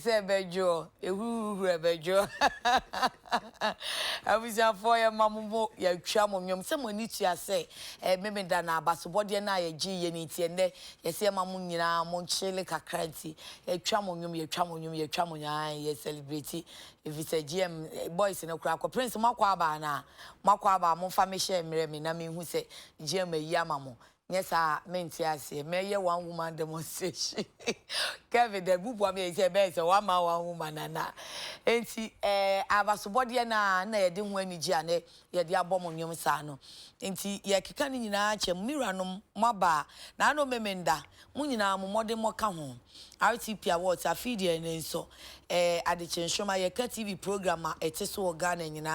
say bejo, bejo. I was a for your mamma, your chamomum, someone needs to say, maybe dana, but so body and I a G and it's and there, you see a mamuna, monchele cacranti, a chamomum, your chamonia, your celebrity. If it's a GM boys in a crack or Prince Makwaba na, Makwaba, Monfamisha, Miremi, Nami, who say GM Yamamo. Yes, I meant to say, may one woman demonstration. Kevin, the book me say best one man one woman and ain't he? I was body na didn't win any jane, ye the abom on your sano. Ain't he? Ye can in arch and miranum, maba, nano memenda, munina, modern moka home. RTP Awards, a feeder and so, Adekye Nsroma, ye TV programmer, a teso organ and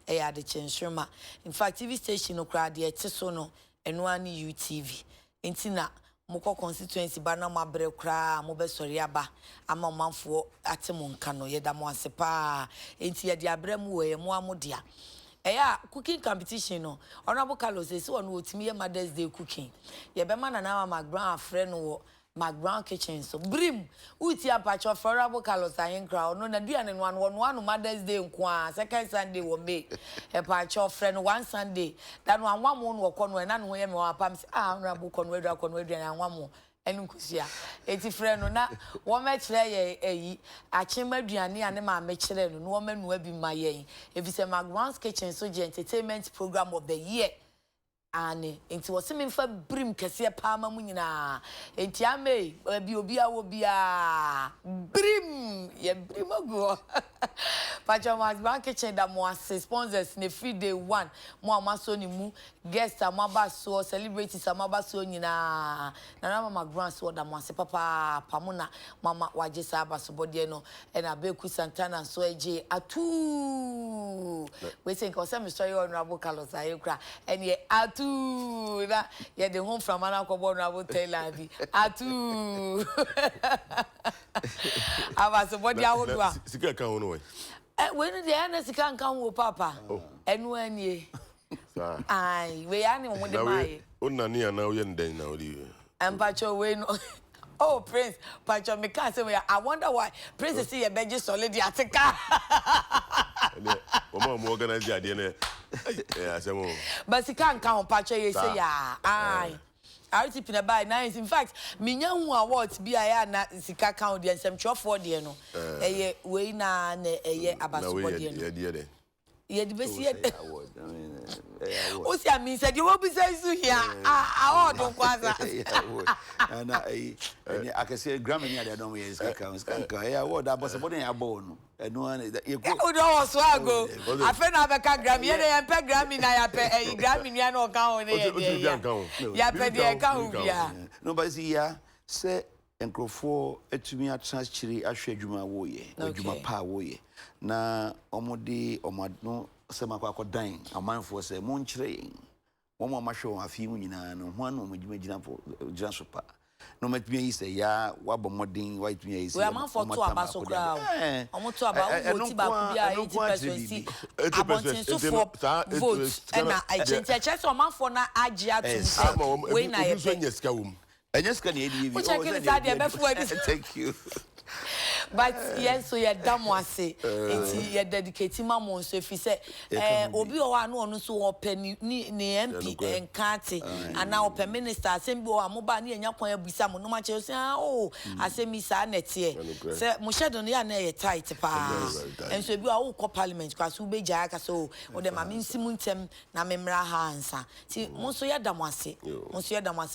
Adekye Nsroma. In fact, TV station no crowd, ye teso no. Enwani UTV intina moko constituency bana mabre kra mo be sori aba ama manfo atemo nka no yeda mo asepa enti ye dia brem we mo amodia eya cooking competition no honorable Carlos say so no otimi ye Mother's Day cooking ye be mana na McBrown afre no McBrown kitchen so brim uti apacho honorable Carlos ayin crowd no na duane no one Mother's Day nko second Sunday wo me e pacho friend one Sunday that one mo no ko no na no ye me wa pam say honorable konwedu na anwamo enu kusia eti friend no na wo me kire ye eyi achema duane ane ma me kire no wo manu abi ma ye if say McBrown's kitchen so the entertainment program of the year ane enti wo se me fa brim kese pa ma mu nyina enti ame bi obi a brim ye brim go Pajamas bank kitchen da mo sponsors ne free day 1 mo amaso ni mu guest amaba so celebrities amaba so nyina na mama grants so da mo ase papa pamuna mama wajesa abaso body no e na beku Santana so eje atu we think o say me story honorable Carlos ayekra and ye atu na ye the home from anakobo honorable Taylor bi atu abaso body ahodwa sika kan wono we when the anesthesia can come with papa and when ye ai we are no the mai onani ana we nden na odi and pacho we no oh prince pacho me can say I wonder why prince see your benji solid atika mo organize ade na asemo but he can't come pacho you say ya ai RTP na buy nice in fact minya hu awards bi aya na sika count de nsem de no eye we na eye abasobode no ye de besi o si ami said you will be say so here award kwaza na I can say Grammy near the no yes ka ya award abasobode ya bo no eno ye go o do so ago afa na be ka Grammy ye dey pe Grammy na ya pe Grammy ni na o ka ho ne ya pe de ka ho bia no but see ya say enkrofo etumi atranschiri ahwe adwuma wo ye adwuma pa wo ye na omode omado sema kwa kodan amanfo se monkyere womo mahwe afi mu nyina no ho ano omagimagina fo gina sopa no matumi yi se ya wabomodin waitumi yi se we amanfo to abaso kra omoto aba wo ti ba ku bia 80% abontin so for vote na agent so amanfo na agya to say we na ye enyeska na edi we check it out there before thank you but yes so you damwase enti you dedicate mamo so if say obi o wa no so open ni MP enkate ana open minister asem bi o amoba na enya kwan abusa mo no ma che say oh asem isa na tie say mo shedo no ya na ye tight pa enso bi o ko parliament kwa so beja aka so o de ma mensimu ntem na memra ha ansa ti mo so ya damwase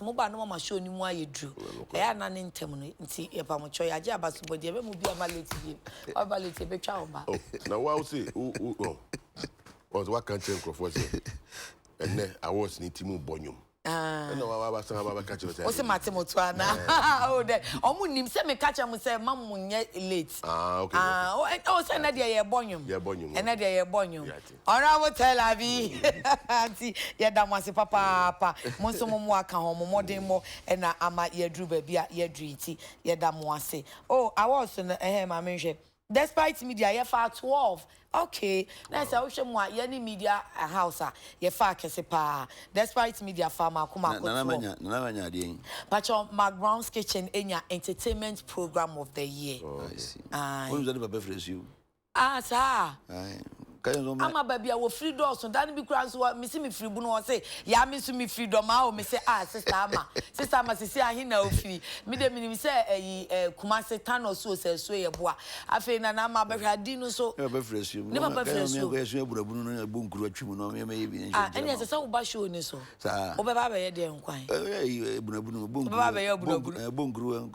mo ba no ma show ni mu ayedru ya na ne ntem no nti ye pa mo cho ya je abaso body be mu bi amaleti bi abaleti be twa oba na wa say was what can change for say and I was ni timu bonyum na wa ba san ba catch say o se matimoto ana o de omu nim se me catch am say mamu nye late okay o say na de ye bonyum na de ye bonyum honorable Tel Aviv anti ye da mwase papa mo so mo aka ho mo modern mo na ama ye dru ba bia ye dru iti ye da mwase oh I was na ma menhwe Despite media, you for 12. Okay. That's how we more any media house. You for kesepa. Despite media farmer kuma na Pacho McBrown's Kitchen enya entertainment program of the year. I see. When was that about you? Sir. Ama baby I free doors so that be cross so me see me free bu no say ya me so me freedom ma me say sister ama say ahi na ofiri me de me say kuma se tano so ye boa afi na ama behwa di no so be fresh you ne ba fresh you me go burabu no bunkuru atwimu no me bi ene say wo ba show ni so wo be ba ye de nkwan burabu no bunkuru ba ye bunkuru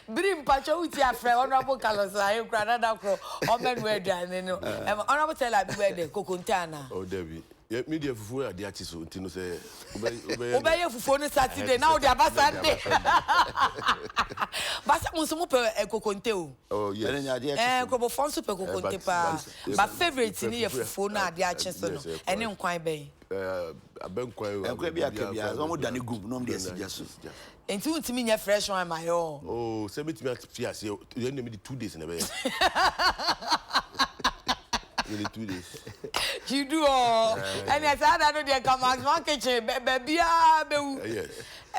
Brim pacho uti afre honorable Carlos ayi kra na kro omen we aduane no honorable tell abi we de kokontana oh Debbie media fufu ade achi so ntino say obeye fufu no Saturday now dey aba Sunday basa mo so mo pe kokonte o oh yes krobo fon so pe kokonte pa ba favorite ni ye fufu na ade achi so no ene nkwan ben abenkwan bi akabia so mo dane group no mo dey suggest enti untimi nya fresh one my own oh say me timi fiase you need me 2 days na be really 2 days you do all and I said I know they come out kitchen baby yes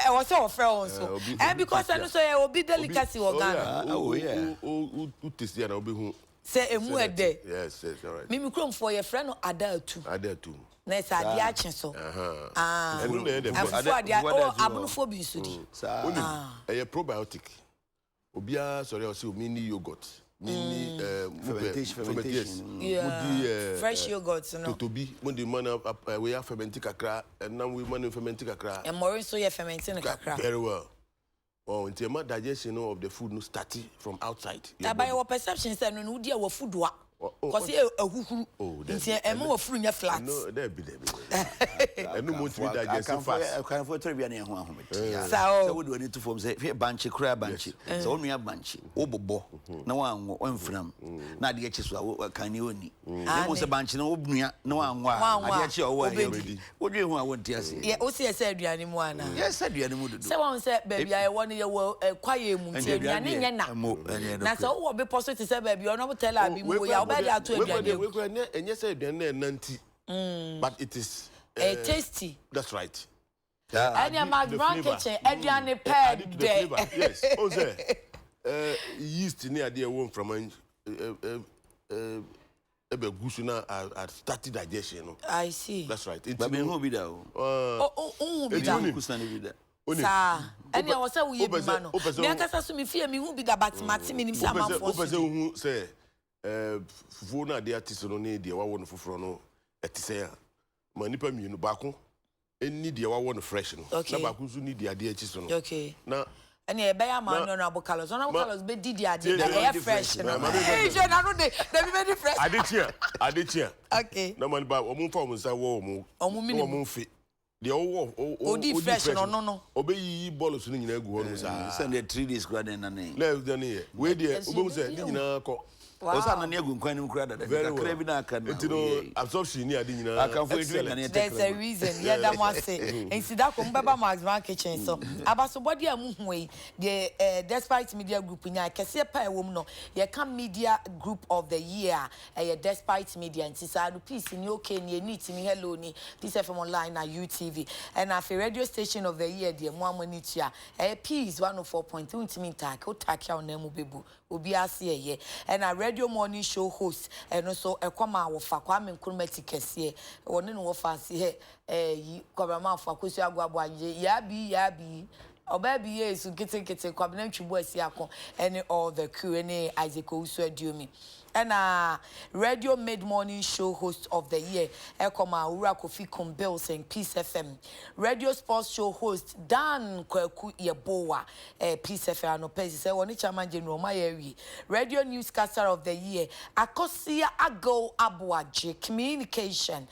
was so friend so and because I know so obi delicacy organ oh yeah who taste ya na obi hu say emu ede yes all right me krom for your friend adatu na sa ade ache so enu na dem abunufo bi so di probiotic obia sorry o say o mini yogurt mini fermentation fresh yogurt no to be when the man we have fermenting kakra and now we man fermenting kakra and more so you fermenting kakra very well. Oh, in terms of digestion of the food no starting from outside. By your perception say no dia wo food wa because ahuhuru nti ema wo furu nya flat no there be enu mo tiri digestion fast I can for tell be na ho ahomete so we do any to form say banchi kra banchi so onu ya banchi obobo na wanwo onfram na ade achi so kan ni oni emo se banchi na obnua na wanwo ade achi owo already wodwe ho a wonti ase ye o se aduane mu ana yes aduane mu dudu se won se baby aye won ye wo kwaye mu nti aduane nye na so wo be positive say baby ono mo tell abi mu ya we enye say aduane na nanti but it is tasty that's right and your McBrown kitchen aduane ped yes o say yeast ni ade won from ebe gusu na started digestion no I see that's right but me who be that be that kusa ni be that sa and you was say we be man no me akasa so me fie me who be that but mati me nim say am for so who say fufu na de ati so no ne de wa wo no foforo no etise ya ma nipa mienu baako eni de wa wo no fresh no na baako so ni de ade achi so no okay na and e be ya man no Honorable Carlos be di ade na air fresh no eh je na no de be fresh adechia okay na man ba o mu fa o mu sa wo o mu fi de o di fresh no obeyi bolos no nyina gu ho no sa send the 3 days kra den na ne le de we de obo mu se ni nyina ko osa na ne agu nkwan nim kra dada kra bi na aka na absorption ni ade nyina aka for drink na ne there's a reason yeah that must say ensida ko mbaba McBrown kitchen so abaso body am huwe the despite media group nya kese pa ewom no ye can media group of the year despite media ntisadu peace ni okay ni neat ni hello ni Peace FM online na UTV and afi radio station of the year the mo amani tua peace 104.2 ntimi tak o tak ya na mu bebu obi ase ye and a radio morning show host and also ekoma wofa Kwame Nkrumah kese woni no wofa ase yi kwama afa kosu agwabo anje ya bi obabi yesu kete kwabena ntwibo asi akon and all the crew and Isaac Owusu adiomi and radio mid-morning show host of the year Ekoma Ura Kofi Kumbels and Peace FM radio sports show host Dan Kwaku Yeboa Peace FM no pesi say woni chairman general Mayewi radio newscaster of the year Akosia Ago Abuaje communication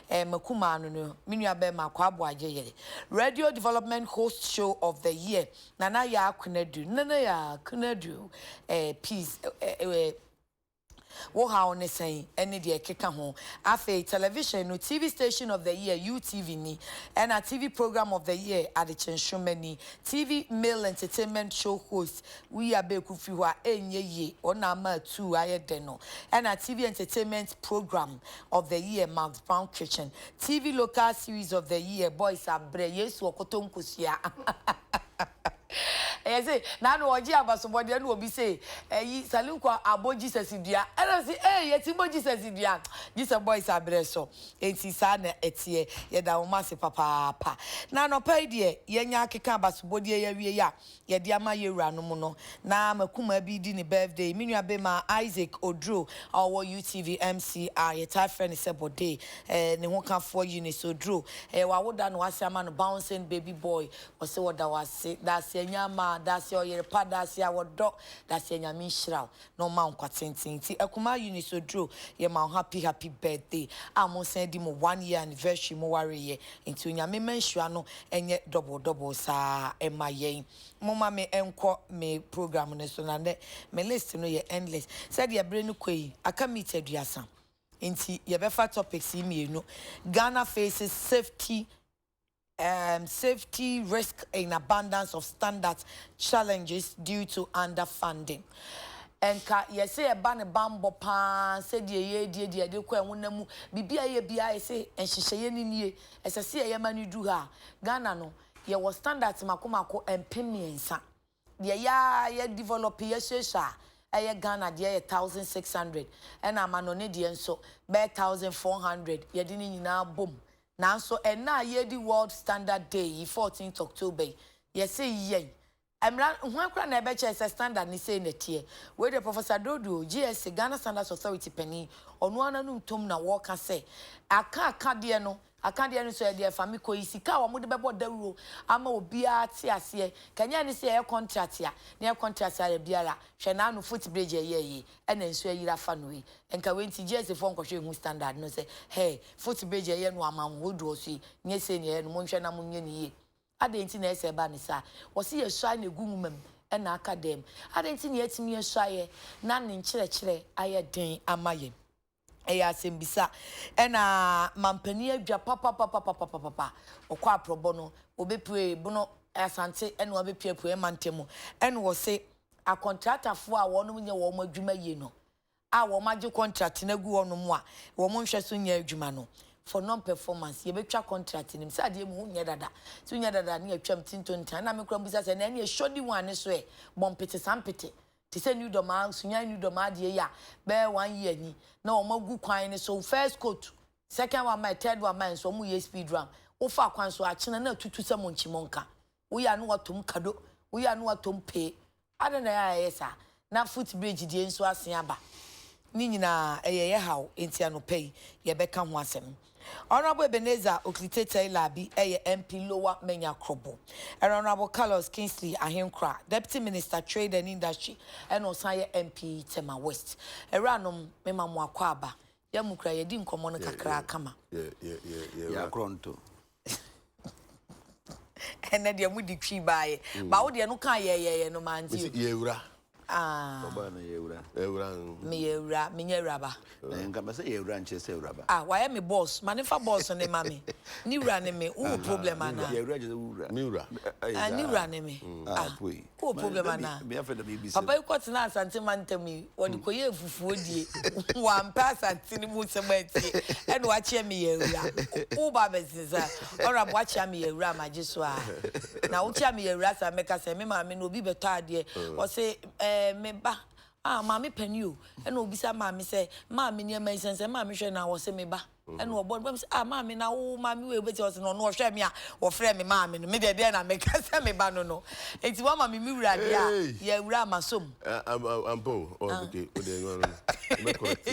makuma no minua be makwa Abuaje yele radio development host show of the year Nana ya Kunadu Peace wo ha on say any de keka ho afa television no TV station of the year UTV ni and a TV program of the year Adekye Nsroma ni TV male entertainment show host we abeku fi ho a enye ye ona ma 2 ayede no and a TV entertainment program of the year Max Brown Kitchen TV local series of the year Boys Abre Yesu Okoto Nkosia I say, Nano Oji Abasobodi and will be say, Saluka abo Jesus Idia. And I say, yet Jesus Idia. Jesus boys are breso. Enti sana etie, yeda umase papa. Nano pay dear, yenya kika basobodi ya, yediama yera no mono. Na makuma bidi ni birthday. Minua bema Isaac Odro, our UTV MCR, ye tie friend is about day. Ne wonka 4 units Odro. Wawoda no wasiama bouncing baby boy. Wase wada wase. That's nyama that's your yepa that's your wodo that's your nyami shraw no ma nkwatentin ti akuma uni so dro ye ma happy birthday amon send di mo 1 year anniversary mo ware ye nti nyame menhua no enye double sa ema yen mo ma me enko me program ne so na me list no ye endless said ye bre no koi aka meet aduasa nti ye befa topics imienu Ghana faces safety risk in abundance of standards challenges due to underfunding. And yes, say a ban bambo pan, said ye de kwa wunamu, bibia ye bia say, and she say ye as I see a yamanu do her. Ghana no, ye was standards makumako and pimiensa. Ye develop ye sha. Aye Ghana de 1,600 and I'm anonedian so by 1,400 ye didn't na boom. Now so and now ye the world standard day 14th October. Yes say ye. I'm not one crown I bet you as a standard ni say net here. Where the Professor Dodo GS Ghana Standards Authority penny on one and tom na walk and say I can't no. I can't answer dear family ko isika wa mo de bebo dawuro ama obi ati ase kanya ni say contract ya na contract ya biara hwe na no footbridge ye ye e na nso ayira fa no yi enka wenti GS fo nkohwe hu standard no say hey footbridge ye no ama wo do so nye say ne no mo hwe na mo nye ni ye adenti na ese ba ni sa wo se ye sha na gumum e na academy adenti na yetimi ye sha ye na ne nkyere aye den amaye eya sembisa ena mampani adwa papa okwa aprobo no obepue buno asante ena obepue mantemu ena wo se a contractor fo a wono nye wo madwuma ye no a wo magye contract na gu wono mu a wo mo nhwe so nya adwuma no for non performance ye betwa contract nim se ade mu nya dada so nya dada na atwam tintontan na me kura mbisa se na e shodi wane so e bompete sampete ti se new doma sunya new doma de ya be 1 year ni na o magu kwan ni so first coat second one my third one my so mu ye speed run wo fa kwan so a chena na tutu se monchi monka wo ya no watom kado wo ya no watom pe ada na ya yesa na footbridge de nso asen aba ni nyina ye haw enti anopai ye beka ho asem Honorable Ebenezer Oklitete Labi MP Lower Menya Krobo. Honorable Carlos Kingsley Ahenkra, Deputy Minister Trade and Industry, and Osaya MP Tema West. Eranom Mema Mwakwaba. Yamukra Yedin Komona Kakra Kama. Yeah, Gronto. And then you would decree by but what you no can ye no man. Baba na yewura. Me yewura, me nyeraba. Na nka me say yewura nche say yewura ba. Why me boss? Manifa boss ne mami. Ni wura ne me. O problem ana. Yewura je wura. Me wura. Ni wura ne me. Boy. O problem ana. Me afa da BBC. Papa you kwat na asante mantami. Wodi koye fufuo die. Wa mpa asante ni mu semati. E no wache me yewura. O ba bezinza. Ora bo wache me yewura majiso a. Na wo chia me yewura sa meka se me ma me no obi beto ade. O se me ba mami penyu e no obisa mami say mami ni ma sense mami hwe na wo se me ba e no obo bam say mami na wo mami we beti wo se no no hwe me a wo frɛ me mami no me de na me ka se me ba no enti wo mami mi wura de a ye wura masom ampo okay o de no me correct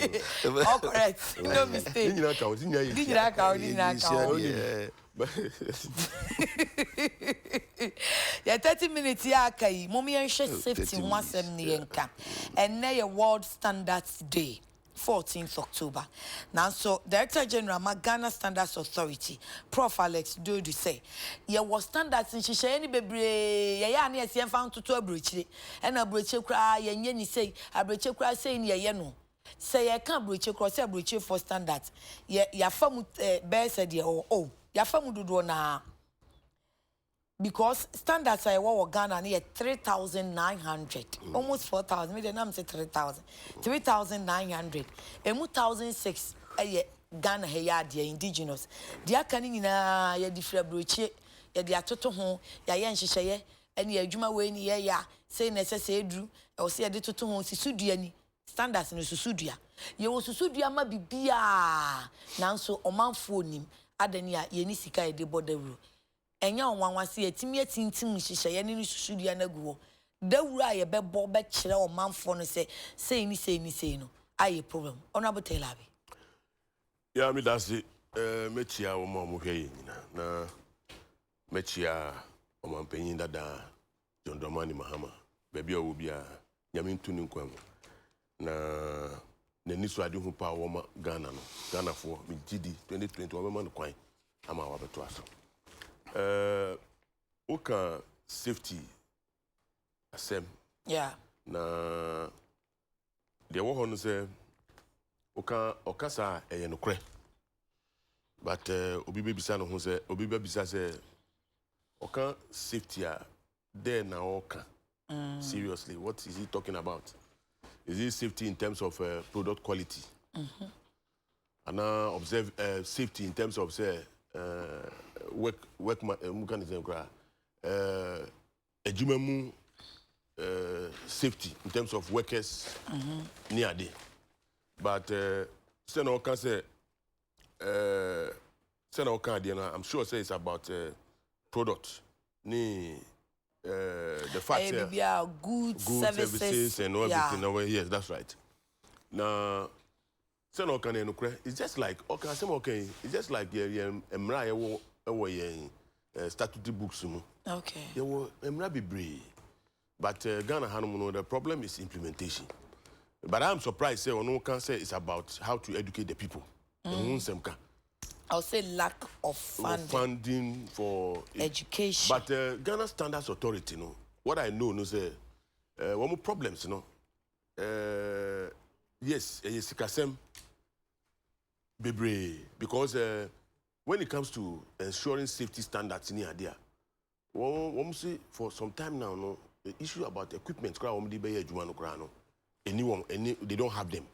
all correct no mistake ni nyina ka yeah, 30 minutes ya kai momi yenhwe safety ho asem ne yenka and na World Standards Day 14th October. Now, so Director General Ghana Standards Authority, Prof Alex Dodu say, "Ye was standards in Shisha any bebre, ya ni esi found to abrochire, and abrochire cry, and yenny say, abrochire cry saying ye no. Say I can't breach cross a breach for standards. Ya famu bear said oh ya famu do na because standards I wa Ghana near 3,900 almost 4,000 me the name say 3,000 3,900 emu 1,006 Ghana here they indigenous dia kan na ya difra brochie ya dia toto ho ya ye nhyehyeye ene ya adwuma we ni ye ya say na say edru o say de toto ho sisudua ni standards no susudua ye wo susudua ma bibia nanso omanfo nim adani a ye ni sika ye de bodawuro enya onwanwase etimi etintim hyehyeye ne susudua na guwo dawuro a ye bebo be kire omanfo no say ni no aye problem honorable telabi. Yeah, me that's it. Mechia omo muhwe na mechia omo mpanyin dada John Dramani Mahama baby a obi a nyame ntuni nkwam na niso ade hu pa wo ma Ghana for me GD 2020 wo ma no kwan ama wa beto aso oka safety asem yeah na de wo hono se okasa eye no kre but obi bebisa no ho se obi bebisa se oka safety a there na oka seriously what is he talking about? Is it safety in terms of product quality? And observe safety in terms of say work mechanism ejumamu safety in terms of workers near day. But Senator can say, I'm sure say it's about product. The fact good services and everything over here. Yes, that's right. Now, Senator can it's just like okay. It's just like statutory books. Okay. There were Emra but Ghana Hanumono, the problem is implementation. But I'm surprised, say, no can say it's about how to educate the people. I'll say lack of funding for education. But Ghana Standards Authority, what I know, say, one more problems, yes, yes, because when it comes to ensuring safety standards in India, one see for some time now, the issue about equipment, they don't have them,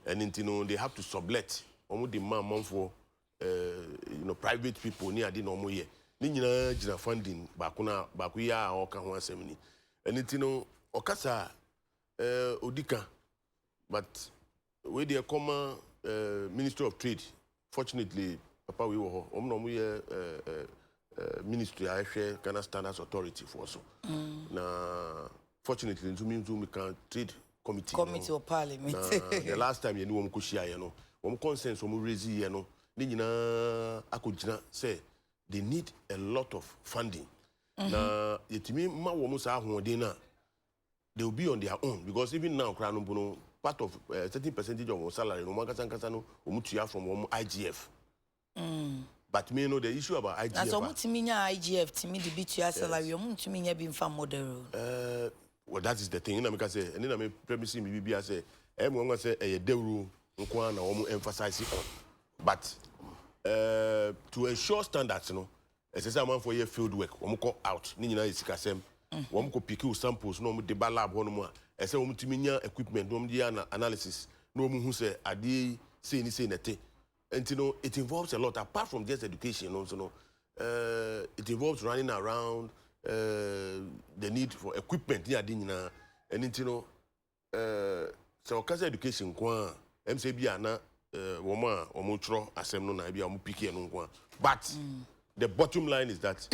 and they have to sublet. Demand for private people near the normal year. Nina funding bakuya or can one semini, and okasa odika, but where they come Ministry of Trade. Fortunately, Papa we were Ministry I share Ghana Standards Authority for so. Na fortunately, we can trade. Committee of Parliament. The last time you knew consent raise say they need a lot of funding. Now, they will be on their own because even now, part of certain percentage of our salary, from IGF. But me know the issue about IGF. As IGF, to me, the BTS salary, to me, being from model. Well, that is the thing. I say, and then I premise me say, everyone say a deru nkwana emphasize on. But to ensure standards, as I say, man for your field work, go out. Ni nyina isika sem. Go pick samples. No, de lab one more. I say, timinya equipment. No, analysis. No, who say adi say ni say nete. And it involves a lot apart from just education. Also, it involves running around. The need for equipment and so education MCB na woman or asem no na bia picky but the bottom line is that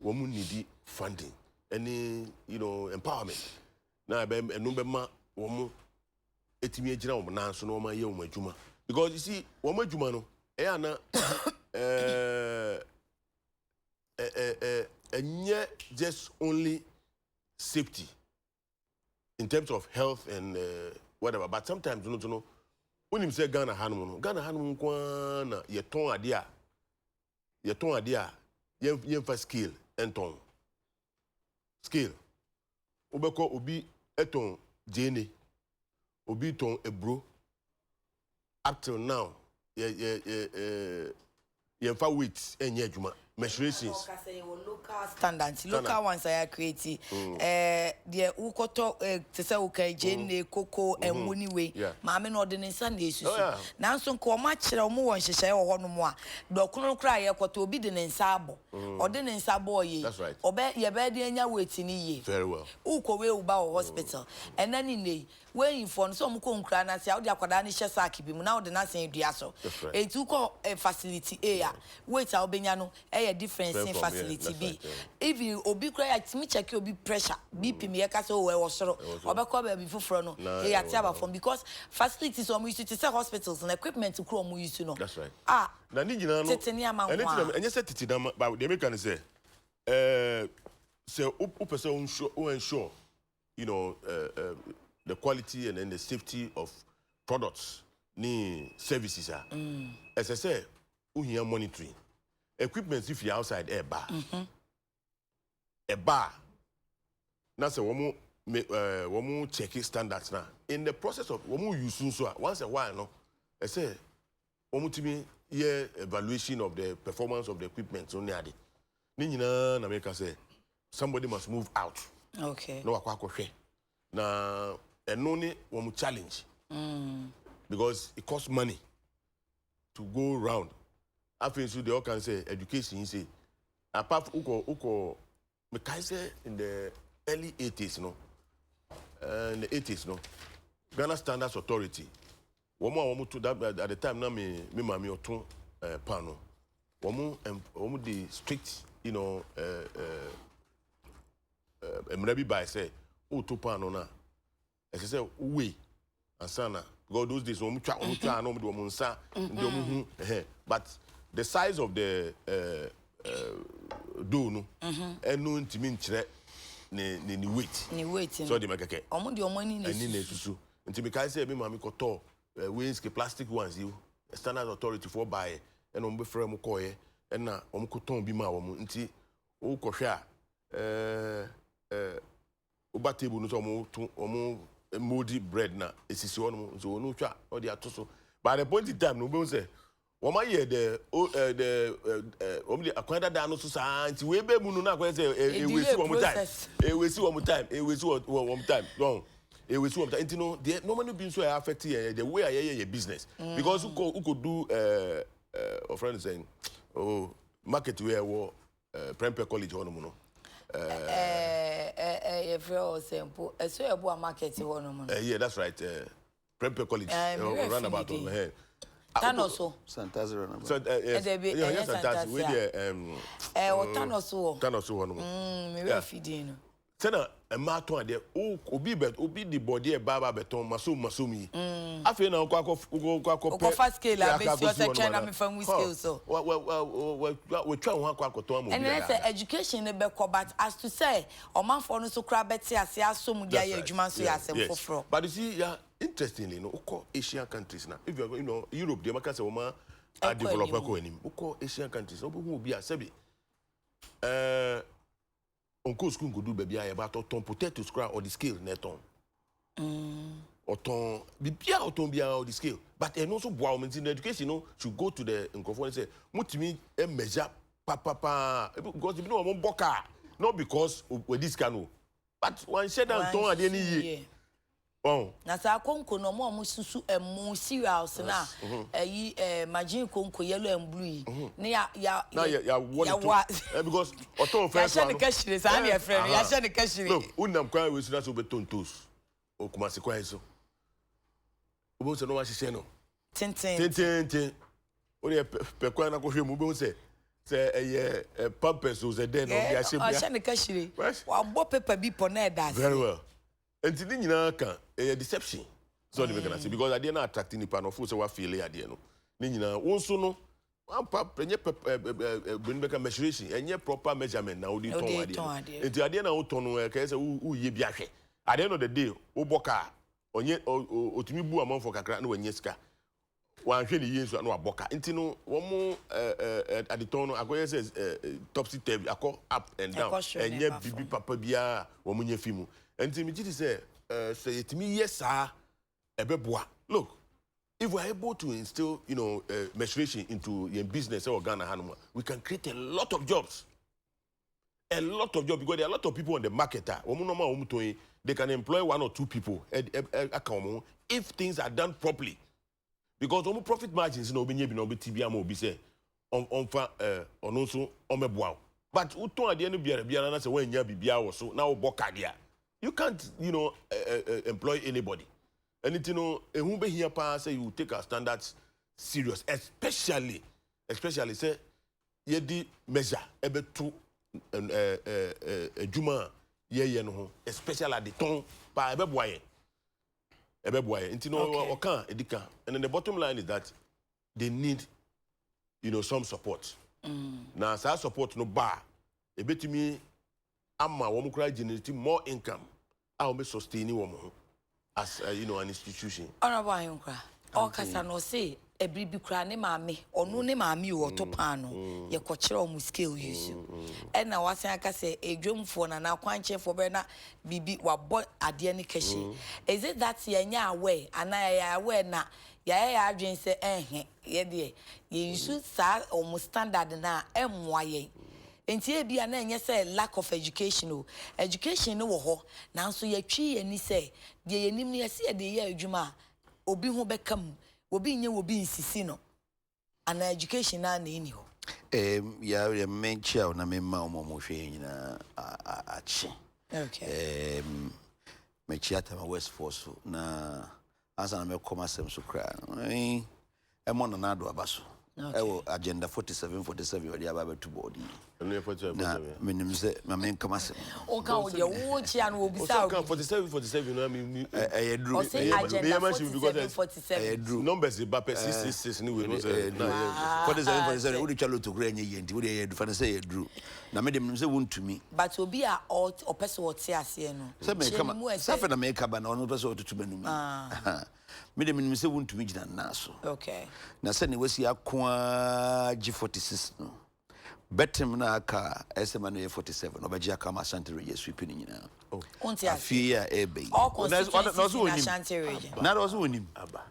women need funding any empowerment na be ma woman etimi agira wo na so no ma ye wo adwuma because you see woman adwuma no na and yet just only safety in terms of health and whatever. But sometimes when you say Ghana Hanum kwana ye ton adia ye fa skill and ton skill ubeko obi eton jene obi ton ebro up till now, yeah, far weight and yeah, mensurations. Local standards, local ones are created. The ukoto to say okay, Jane, cocoa, and money way. Mamma ordinance and issues. Now, some call much more and she say or one more. Docuno cry, to be the sabo. Ordinance boy. That's right. Obey your bed and your waiting ye. Very well. Uko will bow hospital. And then in the way you found some con cran and say, I'll Yakadani Shasaki, now the Nasan Diaso. A two call a facility air. Wait, I'll be a difference in facility B. If you obi cry, me check your pressure, BP me a castle where was so, or back before front, from because facilities are used to sell hospitals and equipment to chrome we used to know. That's right. Ah, Nanigina, and you said it, but the American say, so person who ensure, you know, the quality and then the safety of products, ni services are. As I say, we are monitoring. Equipment if you're outside a bar. A bar. Now say one check standards now. In the process of one use so once a while no. I say one to me evaluation of the performance of the equipment only ade. Ni nyina na make say somebody must move out. Okay. No akwa hwe. Na eno ni one challenge. Because it costs money to go around. I think so they all can say education say apart uko me can say in the early 80s no in the 80s no Ghana Standards Authority woman to that at the time na me mami oton pano woman the strict you know emrebi by say o to pano na as I say we asana because those days woman twa no me do woman sa but the size of the dough no and no intimi nkyere ni weight ni weight so the makeke omo de omo ni na susu intimi kai say me mami koto waste plastic ones you standard authority for buy and on be frame ko ye and na omo koton bi ma omo nti o kohwe a oba table no so omo moldy bread na esisi ono so no twa o de atoso by the point in time no be say Wama ye the omli akwanda da no so sa nti we be mu no na akwa say e we si one time e we si one time e we si one time long e we si one time nti no the normally be so affect the way I business because who could do a friend saying market where wo Prempeh College hono mu no very simple so e bo market hono mu yeah that's right Prempeh College run about on here Tanoso. Santazi run about. So yes, Santazi. We there. Tanoso. Tanoso one. Me we feeding. Tena e ma ton ade obi the body e baba beton masumi. Afi na kwa fast scale a base you say China me from scale so. We try one kwa ton am. And then say education e be ko but as to say omanfo no so kra beti ase asom dia ya adwuma so ya asem foforo. But you see yeah interestingly no Asian countries now if you know Europe they make say woman are developer ko anim Asian countries obi hu obi asebi onko school go do baby aye ba ton potato scrap or the scale neton oton bibia oton bia or the scale but and also boa women in education no should go to the nkofo and say mutimi e measure papa because you know mo boka not because we this can but one share down ton ade ni ye oh na sa konko no mo susu emu cereals na imagine konko yellow and blue na ya because oton first one ya kashire sa na friend ya share kashire look unam kwa we suna so betontos o kuma se kwa so obo se no wa hihye no tintin o de pe kwa na ko hwe mu be se pampers o ze den no ya hye bia o share kashire wa bo paper bi po na da very well and the nyina kan deception so the make na say because ade na attracting nipa no fo say wa feel ade no ni nyina won so no ampa enye bring back a measuration enye proper measurement na odi ton ade enti ade na wo ton no ka say wo ye bi ahwe at the end of the day wo boka onye otumi bu amanfo kakra na wanye sika wan hwe ni yesu na waboka enti no wo mu ade ton no akoye say topsy turvy akọ up and down enye bibi papa bia wo mu nya fimu enti mi gidi say say etimi yesa ebeboa look if we're able to instill, maturation into your business or Ghana Hanuma, we can create a lot of jobs. A lot of jobs, because there are a lot of people on the market. They can employ 1 or 2 people if things are done properly. Because profit margins, but at the end of you can't, employ anybody. And say you take our standards serious, especially say yedi measure ebe to juma no, especially at the ton pa ebe boye okan edika. And then the bottom line is that they need some support. Now sa support no ba ebetimi ama wo mukra generate more income a wo sustain wo as an institution. Honorable Ayunkra, all kasa no say e bibi kra ne maame onu ne maame wo to pan no ye kwokere o mu scale use e na wasan aka say edwomfo na kwanchefo be na bibi wabo ade ne kashi. Is it that ye nya aware ana ya aware na ya adwen say ye de ye use sa o standard na emwa ye. Enti e bia na enye say lack of education education no wo ho nanso ye twi ani say de ye nim ne ye say de ye adwuma obi ho bekam obi nye obi insisi no ana education na eni ho ya menchia na memma o mo hwe nyina achi okay mechia ta West Force na asa na me koma sem so kra mo na do abaso agenda 47 wadi aba to body na 47 menim se ma men kama se o ka o de wo chia no obisa o 47 no me edru agenda 47 numbers ba 666 ni we no say 47 we chalo to kra nye yenti we dey edu fa say edru na me dem se wontumi but obi a o person wo te ase no se me kama safe na me kaba na ono person otutu banum me dem se wontumi gina na so okay na se ne wasi akwa G46 no betem na aka esema no 47 obaji aka ma Ashanti region sweeping nyina onti afia ebe no so Ashanti region na do so onim aba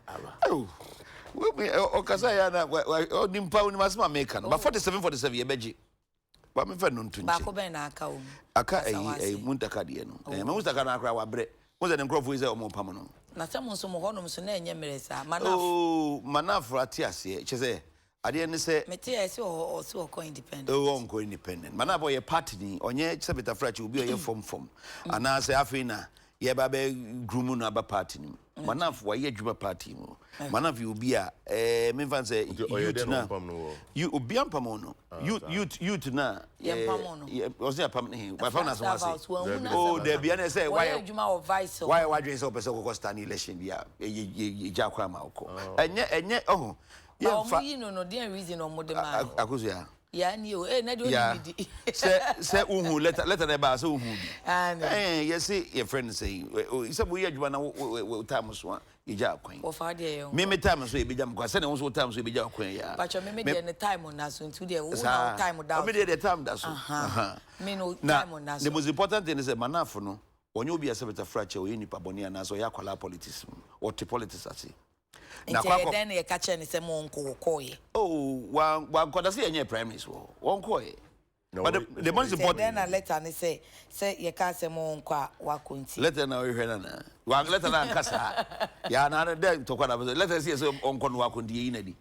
we okasa ya na onim pa onim asema make no but 47 ye beji ba me fa no ntunche ba ko ben na aka o aka muntaka de no me muntaka na akra wa bre mo ze ne nkrofo yi ze o mo pam no na se mo so mo honom so na enye meresa manaf atiase cheze ade ne se meti ese o so ko independent ko independent manaf o ye party ni onye se beta frachi obi o ye form ana se afina ye ba be groom na ba party ni manaf wa ye djuma party mo manaf you obi a me fan say youth na you obi ampam no youth na ye pam no o se apam ni wa fa na so ase there be na say why djuma of vice why dream say person go stand election bia ye ja kwa ma ko enye ye fa no the reason o modema akuzu ya ya ni o na do ni se uhu letter na ba se uhu bi yes your friend say say we adwuma na time so ye ja kwan o fa de yo me time so e be jam kwa se na wo so time so e be ja kwan ya but me de the time na so ntu de wo na time down me de the time da so me no time na so the most important thing is manafo no onye obi asebeta fracture o ye nipa boni na so ya kwala politics or to politics ase na kwa den ye ka che ne se mo nko koye wa kwada se yenye primaries wo won koye but the most important then a letter ne say ye ka se mo nko a wa konti letter na we hwe na wa letter na nkasa ya na de to kwada letter se so onko no wa konti yi na di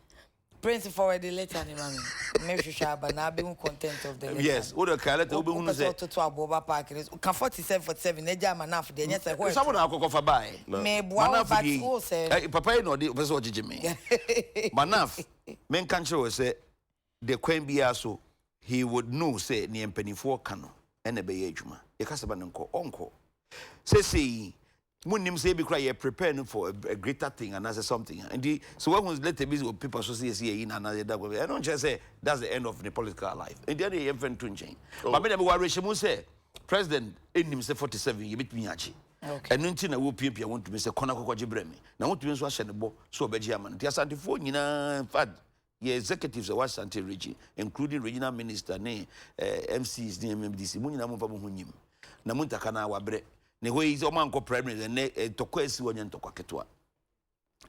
prince forward the letter ni mami me hwehwa ba na be content of the letter yes o de ka letter o be hunu say to aboba park ka 47 na jama na afde nya say some na akoko fa bai me boa but o say papa no de person ogige me manaf men kan che say the kwan bia so he would know say ne empanifo ka no ene be ye adwuma ye ka seba ne nko onko say munim say be cry you prepare for a greater thing and as something and so when was later busy with people so see in another that I don't just say that's the end of the political life and the other event to change but me we worry shemu say president enim say 47 you betimi achi and nti na wo piapia want to me say kona kokoje bremi na want to me so ahye ne bo so obaji amana ti asantefo nyina in fact your executives of Ashanti region including regional minister ne MCs ne MMDC mu nyina mo fa mo hunyim na muntaka na wabre ne ho yi o man ko primary ne tokwa esi wonye ntokwa ketwa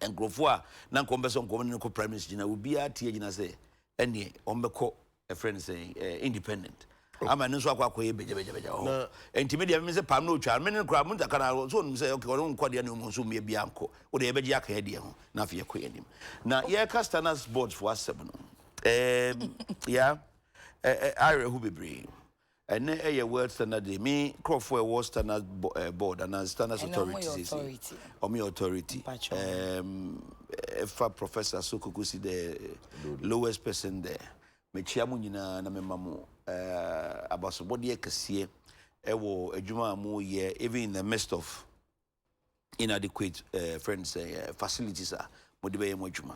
and Grofua, Nankombeson Communal Prime Minister, will be at Tiagina say, any Ombeko, a friend saying, independent. I'm a Nuswaka, and Timedia Mr. Pamno, Charmin and Cramunta can also say, okay, I don't quite know Bianco, or the Ebejac Hedia, Nafia Queen. Now, yeah, Castanas boards for us 7. Yeah, I who be brave. And a word standard, me, Crawford was standard board and standards authority. Or me authority. If a professor Sokukusi, the lowest person there. Me chiamunina na me mamu about somebody ekese ewo adwuma mu ye even in the midst of inadequate friends facilities mo de be mo adwuma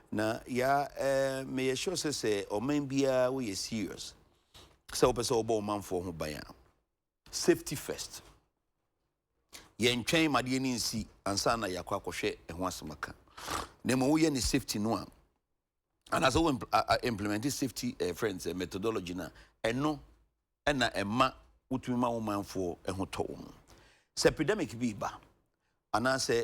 na ya me sure say o man bia we are serious so person obo man for ho ban safety first ye ntwen made ni nsi ansa na yakwa kohwe ho asemaka na mo ye ni safety no a. And as we implemented safety friends methodology na eno na emma utuma woman for ehoto wo. Se epidemic bi ba ana se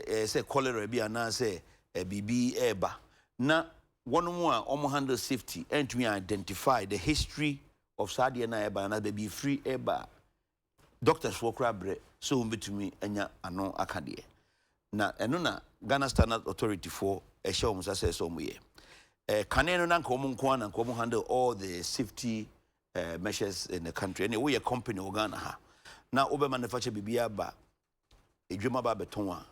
cholera bi ana se bibi eba na one mu a omo handle safety and to identify the history of sadia na eba na be free eba doctors for krabre so betumi anya ano akade na eno na Ghana Standard Authority for e show mu say so mu ye. Kaneno na nkomo handle all the safety measures in the country. And we a company Ghana ha. Na obe manufacture bibia ba edwuma ba beton a.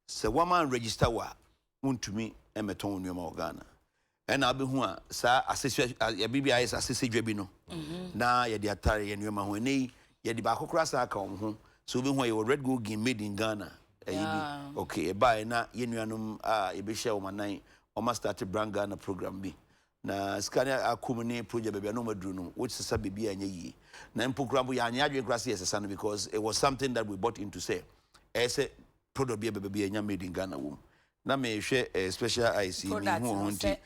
Se woman register wa untumi emeton nyoma Ghana. And abi hu a sa assess ya bibia is assess dwa no. Na ye de atare ye nyoma ho nei ye de ba kokora sa aka ho. So obi hu ye red gold game made in Ghana. Okay, e ba na ye nuanom ye be share o manan Oma started brand Ghana program bi na skania akumuni project baby no madru no which is baby anya yi na program ya anya adwe krase yesesa no because it was something that we bought into say ese product baby anya made in Ghana wo na me hwe special IC me hu nti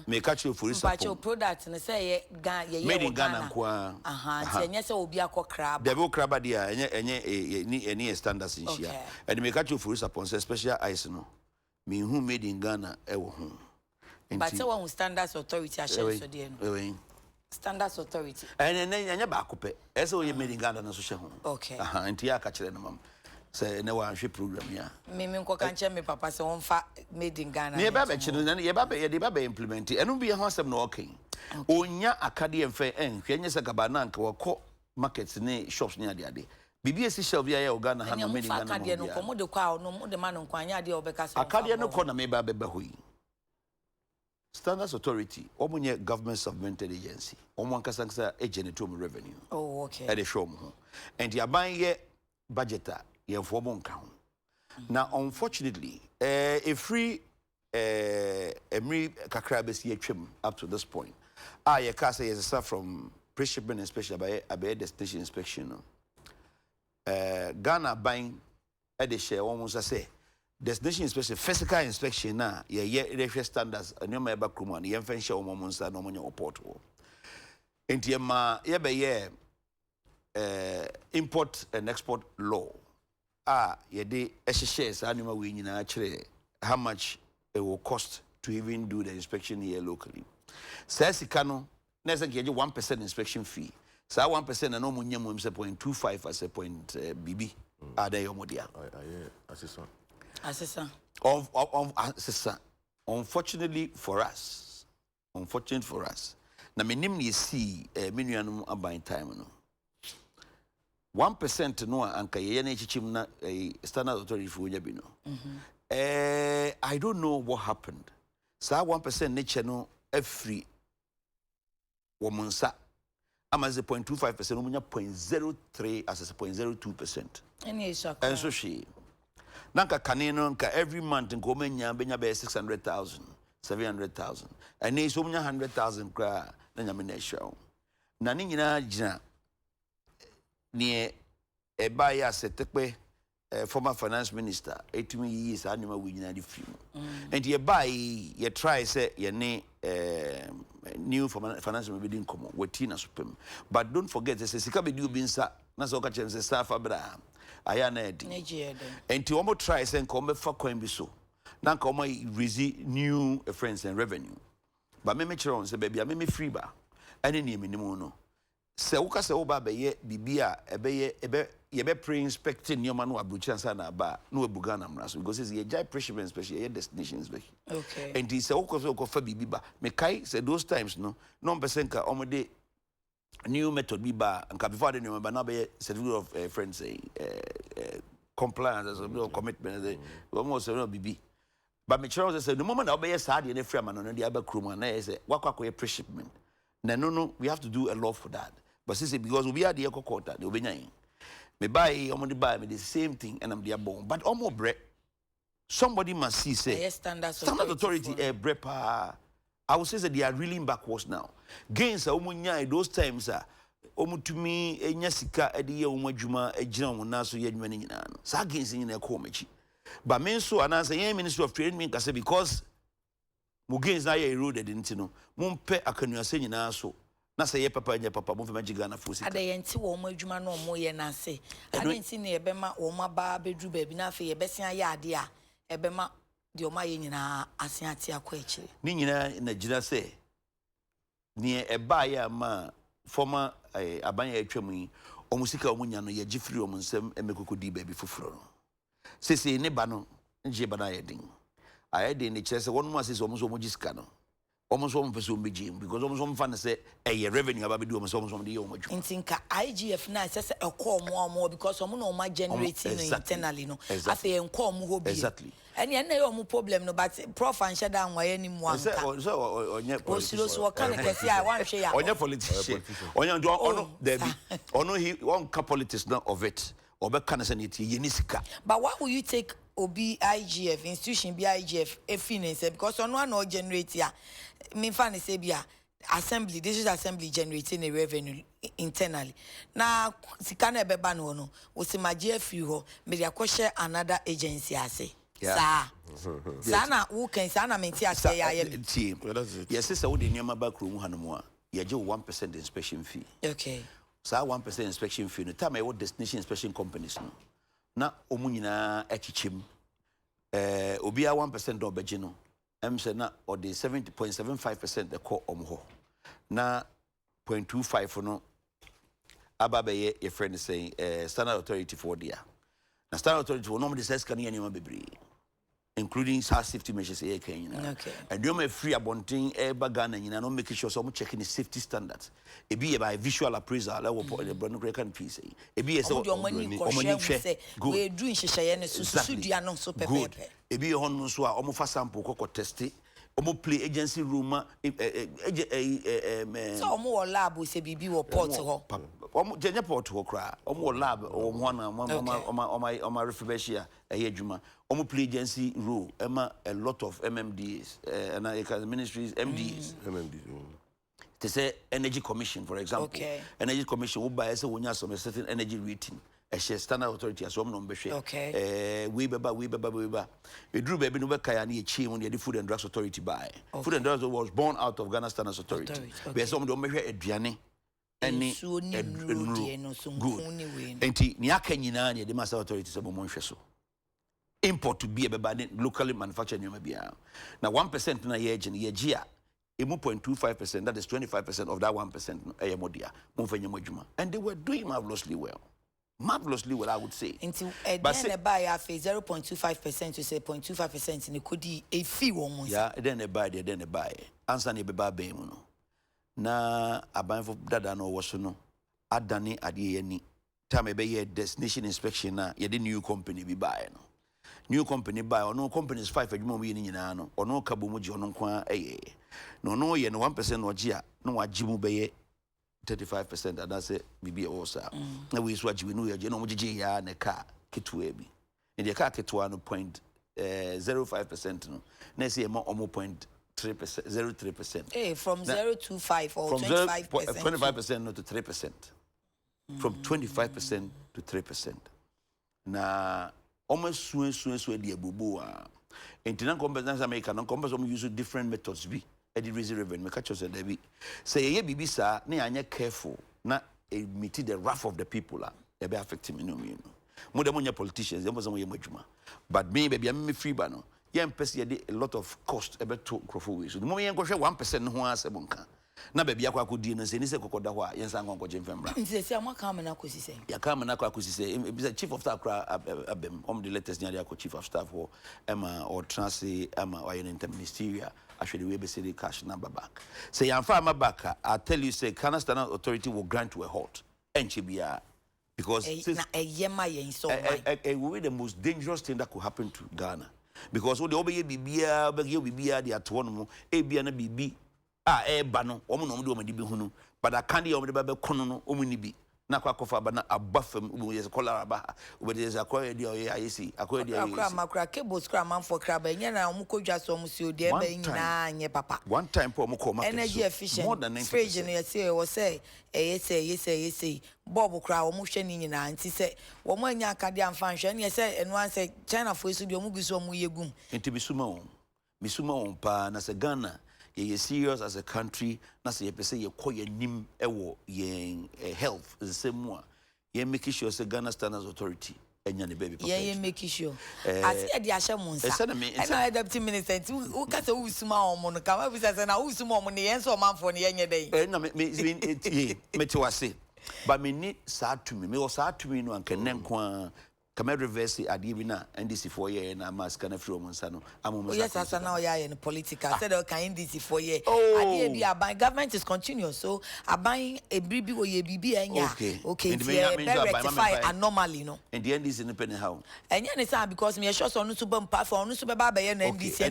me catch for support product no say ye made in Ghana kwa nti enya se obi akokraba the go kraba dia enye standards in here and me catch for support special IC no me who made in Ghana ewo ho. But say one standards authority ashe so dey no. Standards authority. And enya ba kope. Ese we made in Ghana no so hye ho. Okay. Nti ya ka kire no mam. Say na wa hwe program ya. Me nko kan che me papa say won fa made in Ghana. Ne ba be kire no ye ba be implement. Enu bi ho asem no okay. Onya akade emfe enhwe nye se gaba na nka wako markets ne shops ne ade. Bibi esi shelf ya Ghana ha no made in Ghana. Akade no komo de kwa no mo de ma no kwanya de obeka say. Akade no ko na me ba be hoyi. Standards Authority, omunye government subvented agency. Omo ankasa agent to revenue. Oh, okay. E de show mo. And ya ban ye budgeter ye for mo nka ho. Now unfortunately, a free emri kakra be si atwam up to this point. Ye ka say is from pre-shipment inspection by a destination inspection no. Ghana buying at the share almost say destination inspection physical inspection na ye standards anyoma eba kroma na ye mfa share omomonsa na omonye oporto enti ma ye be ye import and export law ye de shares anyoma we nyina kire how much it will cost to even do the inspection here locally say sika no na say get 1% inspection fee. So 1% and no munyam 0.25 as a point BB. Are they yomodia? Assessor. Of assessor. Unfortunately for us. Na minim ni see minuanum abain time no. 1% no anka ye na chichim na standard authority for bi no. I don't know what happened. So 1% nature no every womansa Amaze 0.25%, umunya 0.03 as a 0.02%. And so she. Nanka kanino nka every month nko menya benya be 600,000, 700,000. And is umunya 100,000 kra na nyame na show. Na ni nyina gina ne eba ya setekpe former finance minister etumi yi sa anima we nyina di film. And ye buy ye try say ye ne new finance bidding komo wetina supem but don't forget say sika be do binsa na so ka chem say staff abra aya na edi enti omo try say nko me fa coin bi so Nanka omo raise new friends and revenue. But me chiro on say baby me free ba. Any name minimum no. Se woka se oba be ye bibia ye be pre-inspecting your man abruchi ansa na ba no ebuga na mraso because say ye jai pressure especially ye destinations be. Okay. And he say woka fa bibiba. Me kai say those times no percent ka omo de new method bi ba nka before the new but now be certificate of friends say compliance as a commitment almost no bibi. But me chiro say the moment I be sad ye free man no dey aba krom na say wakwa pre-shipment. No, we have to do a lot for that. But since because we are the eco quarter, the obenya. Me buy, buy me the same thing, and I'm there born. But almost bread. Somebody must see say standard authority brepa. I would say that they are reeling backwards now. Gains omunya those times omutumi enya sika ede ye omwadwuma agina wona so ye adwuma ni nyina no. Sa gains ni na ko mechi. But me so anansa ye Ministry of Trade me kase because Mugains na ye eroded into no. Mumpe akanuase nyina so. Na say ye papa nya papa mumfe magiga na fusi. Ade ye nti wo mo adwuma no mo ye na se. Ade nti na ye bema wo ma ba bedru ba bi na fe ye besia ye ade a ebema de o ma ye nyina asen ate akwa ekire. Ni nyina na gira se ne eba ya ma former abanya atwam yi omusika omunya no ye gifiri omunsem emekokodi ba bi foforo no. Sese ne ba no nje ba na ye din. I had in the chest, one must is almost almost cano. Almost one person be gym because almost one fan say a revenue about doing almost on the own. In Tinka, IGF now says a call more because someone on my generating internally. No, I say and call more exactly. And you know, more problem, no, but prof and shut down why anyone. So, on your kind of say I want to share on your politician, on your Debbie, or no, he won't politics not of it, or back can send it to Yenisika. But why will you take IGF institution IGF finance because on one no generate here me fan say bia assembly this is assembly generating a revenue internally na sika na beba no o se magf ho me dia share another agency ase sa na who can sa na menti ase ya team yes say we dey nyama ba krom hanom a ye je 1% inspection fee okay sa 1% inspection fee no time e what destination inspection companies no na omu nyina echichim obia 1% do beje no say na or the 70.75% the call omho na 0.25 no ababe ye friend say standard authority for dia na standard authority for normally says can anyama bebre including safety measures okay and you may free abonting bagana nyina no make sure so mo checking the safety standards e be by visual appraisal level for the brand can piece e be so we do nhyehyeye ne so dua no so pepepe e be hon no so a omo fa sample kokko test omo play agency room so omo lab we say bibi wo port ho omo jenye port ho kra omo lab omo na omo refurbish adwuma omo play agency role ema a lot of MMDs and ministries MDs they say energy commission for example energy commission wo buy say wonya some certain energy rating a standard authority as one number we beba we drew baby no be ya na echi mu the food and drugs authority buy food and drugs was born out of Ghana Standards Authority we some do mehwe aduane any good enti ni aka nyina na the master authority say mo nhwe so import to be a beba locally manufactured nyoma bia na 1% na ye gia emu 0.25% that is 25% of that 1% no eyemodia mo fanya modwuma and they were doing marvelously well I would say. Until then buy a 0.25% to say 0.25% in the kodi a fee one. Yeah, then a buy. Answer ne beba be mu no. Na aban for dada no was no. Adani ade ani. Time be ye destination inspection na ye the new company be buy no. New company buy or no companies 5 adwuma we ni nyina no. Ono kabo mu ji ono kwa no ye no 1% no gia no wajimu be ye 35% and that's it bibi also na we so ajiwe no ye no mugije ya na car ketua bi in the car ketua no 0.05% no na say mo 0.3% 0.3% from 0.25 or from 25% 25% no to 3% from 25% to 3% na almost so di abubu a intinan compensation America no compensation use different methods bi the revenue me catch us and be say ye bibi sa na anya careful na meet the wrath of the people they be affecting me no me no mo dem nya politicians dem so mo ye madwuma but me baby am me free ba no yen pese ye a lot of cost ebe to crofo we so the moment yen go hwe 1% no ho asem nka na ba bia kwa akodi no se ni se kokoda ho a yen san gon koje mfemra nti se amaka amana akosise ya ka amana akosise be chief of staff kra abem the latest nya dia chief of staff ho ema or transi ema or interministerial actually we be say the cash number back say yan fa back I tell you say Ghana Standard Authority will grant to a halt enchi bia because na yema yen so it will be the most dangerous thing that could happen to Ghana because what the obeye bibia the atono mo e bia na bibi ba no omo no de omadi bi hunu but I can't omade ba be kono no omo ni bi na kwa kofa ba na abafam omo yes kola ba obede yes akoye de ayesi akoye de ayesi akra makra kebo skra man for kra ba nya na omo kodwa so omo si odi e ba nyina nye papa one time po omo ko market energy efficient more than 90%. Fridge no yesi we say yes bob kra omo hwe ni nyina nti se omo anya akade amfa hwe ne say eno an say China for esu bi omo gu so omo yegum nti bisuma on pa na se Ghana ye serious as a country na se ye pese ye koye nim ewo ye health the same one ye make sure say Ghana Standards Authority enya ne baby papa ye make sure as e dey ahye mo nsa na deputy minister who ka say usuma omo no ka ma bi say na usuma omo ne yen so manfo ne yenye den na me ti wase but me ni sa tumi me o sa tumi no anka nenko come reverse ade bi na NDC 4 year na mask na free omo nsa no amomo yes asa na o ya in political said o kan NDC 4 year ade bi aban government is continuous so aban ebribi o ye bibi enya okay rectify anomaly no and the NDC no pen how enya ne say because me sure so no so bam pa for no so be ba be na NDC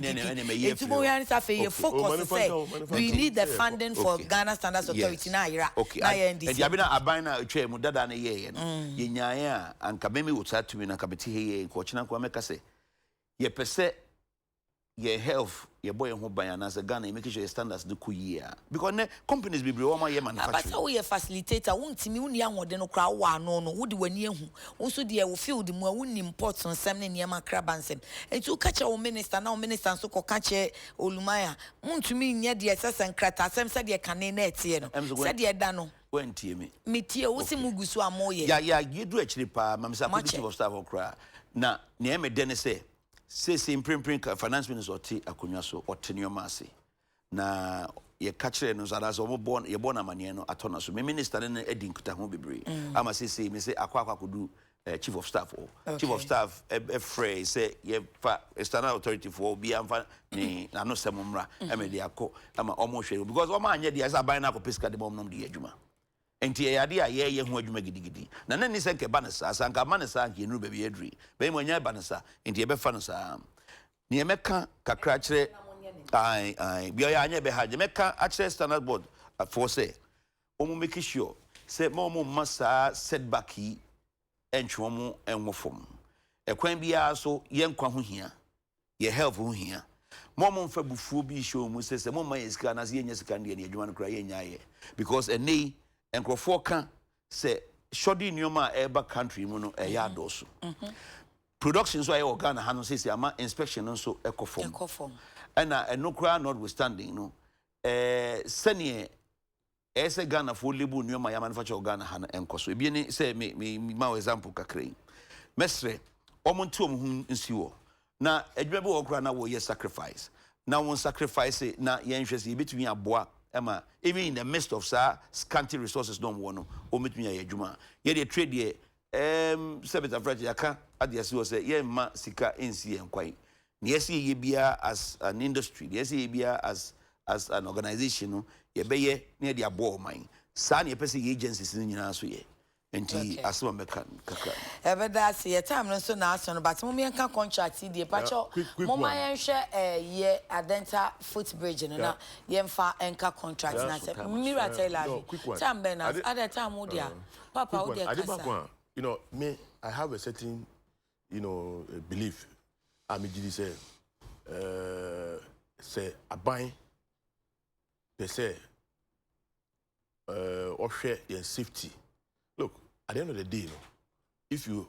etu bo yan say fe focus say we need the funding for Ghana Standards Authority na ira na NDC and ya bi na aban na twa mu dada na ye no ye nyae a anka meme wo we na kabeti he ko china kwa meka se ye pese ye health ye boy ho ban na se Ghana make sure your standards do ku year because ne companies be wo ma ye manufacturing but we facilitator wontimi woni anwode no kra wa no no wodi wani ehu wonso de wo field mu woni import nsem ne niam akraba nsem enti wo kache wo minister na wo minister so ko kache olumaya wontumi nye de sesen krata sem se de kane na etie no se de da no wentie me metie wo se mugusu amoye ya yedu akiri pa mamisa chief of staff okra na ne eme de ne se imprint finance minister oti akonwa so otenioma ase na ye kachire no zara so mo bon ye bon amane no atona so me minister ne edi nkuta ho bebre ama se me se akwa kodu chief of staff chief of staff frey say ye fa standard authority for bi amfa ni na no semumra eme de akọ ama omo hwe because omo anye de asa ban na ko pesca de mom nom de adwuma enti yade a ye ho adwuma gidigidi na nani se nke banasa asanka manasa nke nuru be yedri be mo nya banasa enti ye be fa no sa ni emeka kakra kire ai bi ya anya be haje meka a kire standard board for say omo make sure say mo masa setback yi entwo mo enwofom ekwan bia so ye nkwa ho hia ye health ho hia mo mfa bufuo bi show mu say mo ma yesika na se yenya sika ndie ne adwuma no kra ye nyaaye because eni enkrofo ka say shodi nyoma eba country mu no eya adoso production so ayo Ghana ha no say ama inspection no so ekofom na enokra notwithstanding no senior ese Ghana for lebu nyoma ya manufacture Ghana ha no enkoso ebi ni say me ma example kakrai mesre omonti omhu nsiwo na adwuma bi wokra na wo ye sacrifice na won sacrifice na yenhwese yebetumi aboa ema even in the midst of scanty resources don't want o metumi ya adwuma ye dey trade ye sebeta frage yaka ade ase wo say ye ma sika ensi enkwai na ye see ye bia as an industry ye see ye bia as an organization no ye beye na ye dey aboa man sa na ye pese ye agencies ni nyina so ye enti asema meka kakra ebeda se ye time no so na aso no but mo menka contract die pacho mo ma yenhwe ye adenta footbridge no na ye mfa enka contract na se mira tell live time ben at the time wo dia papa wo dia kasa you know me I have a certain belief amijidi say aban they say ohwe your safety. Look, at the end of the day, if you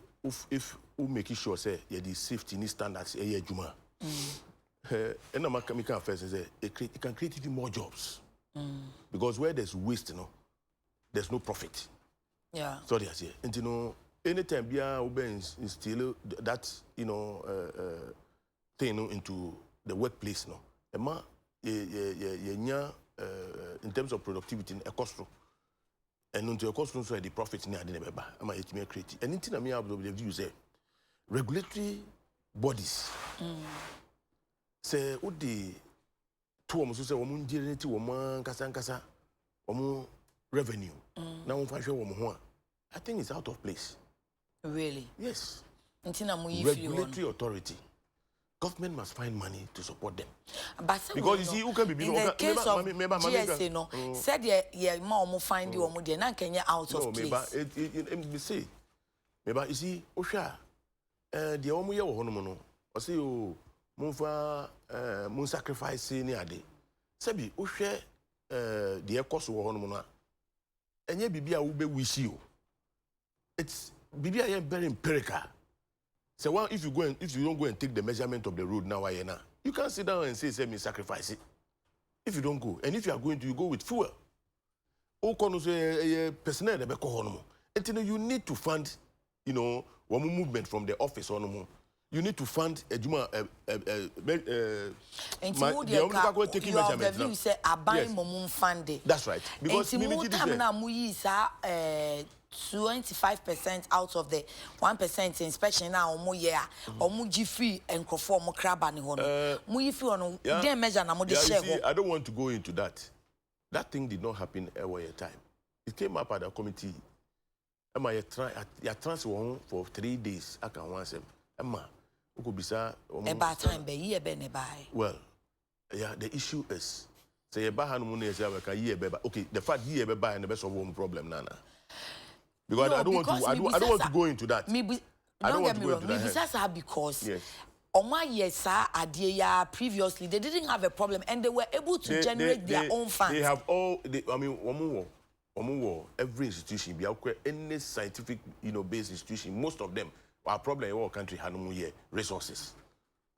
make sure say the safety need standards juma, and I'm can first say it can create even more jobs. Because where there's waste, there's no profit. Yeah. So they say, and anytime we instill that thing into the workplace no. Ema in terms of productivity a cost. And into a cost so the profits near the neighbor. Am I creative? And anything I may have the view say regulatory bodies. Say what the two of us say woman generating woman kasa revenue. Now I think it's out of place. Really? Yes. Regulatory authority. Government must find money to support them. But because you see, who can be in the case of GSA, no, said yeah, more find you or then can you out of place. Maybe say, maybe you see, Osha, the Omuya or Honomono, or say, oh, moon sacrifice near day. Sabi, Osha, the cost of Honomona, and ye Bibia will be with you. It's Bibia very empirical. So well, if you don't go and take the measurement of the road now, you can't sit down and say me sacrifice it. If you don't go, and if you are going to, you go with fuel. Personnel until you need to fund, one movement from the office on. You need to fund a Juma. That's right. Because 25% out of the 1% inspection now free and conform crab measure I don't want to go into that. That thing did not happen at a time. It came up at the committee. Emma, you transfer for 3 days. I can once Emma, who could be sir about time by year well, yeah, the issue is say okay, the fact year by and the best of one problem nana. Because I don't want to go into that. I don't want to go into that. Because yes. Previously they didn't have a problem and they were able to generate their own funds. They have all. Every institution, any scientific, based institution, most of them, our problem in our country had no resources.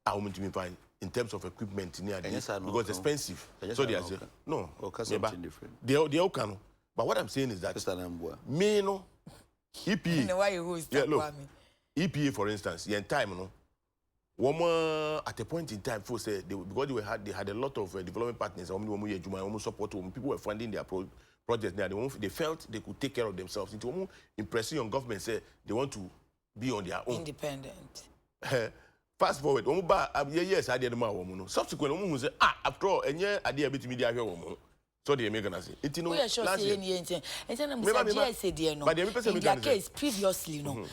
I want to find in terms of equipment near because it's expensive. So they say no. They all can. But what I'm saying is that me no. EPA. EPA, for instance, in time, at a point in time, because they had a lot of development partners, support, people were funding their projects. They felt they could take care of themselves. Into impressing on government, say they want to be on their own. Independent. Fast forward, yes, I did my subsequently, say, after all, and yeah, I did a bit of media. So they make an say. It's no. We are sure saying anything. And then I'm saying, no. In their case, previously, no,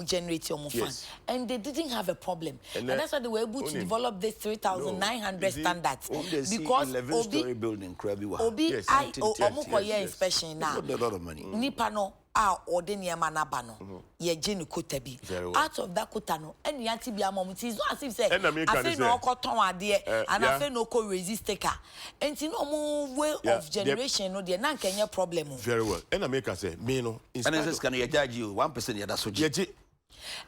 generate your funds, and they didn't have a problem, and that's why they were able to develop this 3,900 standards because 11-story building, Obi, inspection now. A lot of money. Nipano. Ye jenu kota bi. Out of that kota no, and yanti bi amamuti is not as if say, I say no cotton adie, and I say no co resist taker. And no more way of generation no dear nan Kenya problem. Very well. And I make say, me no. And this can you judge you 1% yeah that's so.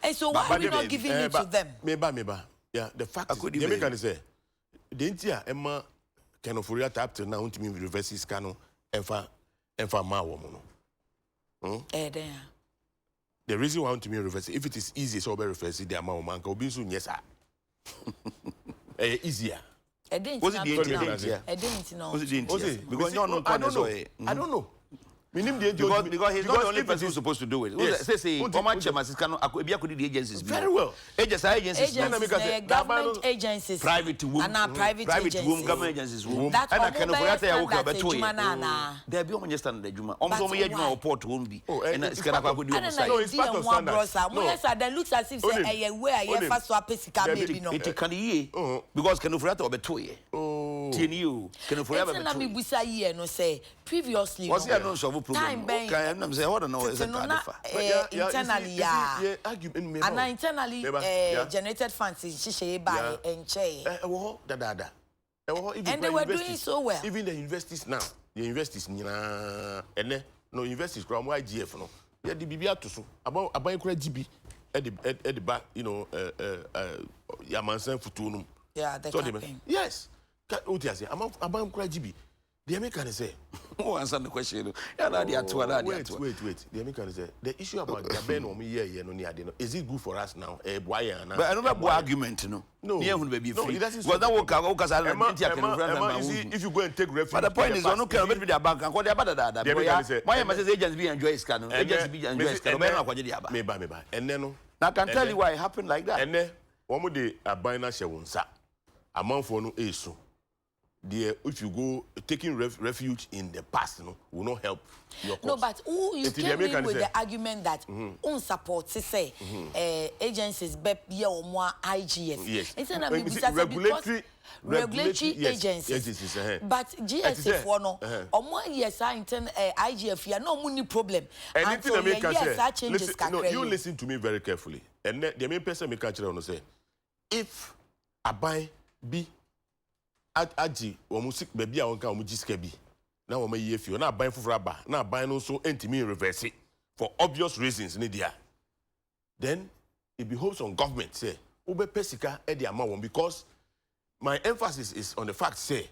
And so why are we not giving it to them? Meba. Yeah, the fact is, they make say, the India Emma can of real tap to now to me universities cano and for ma woman. The reason why I want to be reverse, if it is easy, so be reverse the amount of man can be soon, yes, sir. Easier. Was it the because I don't know. Because he's not the only person who's supposed to do it. Yes. Say, the agencies. Very well. Agencies, government agencies, private womb, private womb, government agencies womb. That's and I can that there be only stand the Juma. Almost only a report won't be. And it's part of standards. No, that looks as if say where I first swap it can ye because can over to be you can forever be no say previously was there no shovel problem can I say hold on no is internally and internally generated funds is by and chain and they were doing so well. Even the universities now, the universities and no universities from YGF no yeah the BBA to so about GB at the back Yamansan Futunum. Yeah, the yes. I'm GB. The American say Who answer the question? Wait. The American say the issue about Japan or me here no near is it good for us now? But another argument, no. No, Baby no, free. it doesn't. Well, that will come because I if you go and take refuge. But the point is, no can be their bank and what they about that. Why must agents be enjoy scan? Agents be enjoy scan. Maybe. And then I can tell you why it happened like that. And then one more day a bina she won't sa. A month for no issue. If you go taking refuge in the past, will not help your cause. No, but you came in with the argument that support say agencies be or more IGF. Yes. Regulatory agencies. But GSF for no or more yes I intend IGF you no money problem. And yes changes no, you listen to me very carefully. And the main person make a say if I buy B Aji, music baby, I won't come with Jiskabi. Now, my if you're not buying for Rabba, now buying also anti-me reverse it for obvious reasons in India. Then it behoves on government, say, Ube Pesica, Eddie Amawon, because my emphasis is on the fact, say,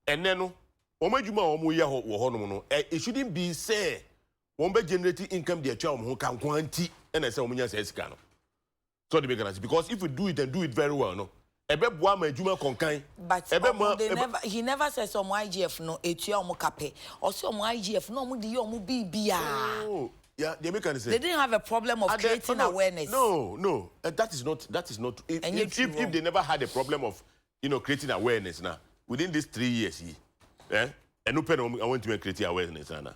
and then, it shouldn't be say, one by generating income, their child who can quanti, and I say, so the beginners, because if we do it and do it very well, no. But he never says some IGF no etua omo kape or some IGF no omo di omo bibia. Oh, yeah, they didn't have a problem of creating awareness. No, that is not if they never had a problem of creating awareness now within these 3 years and I want to create awareness now.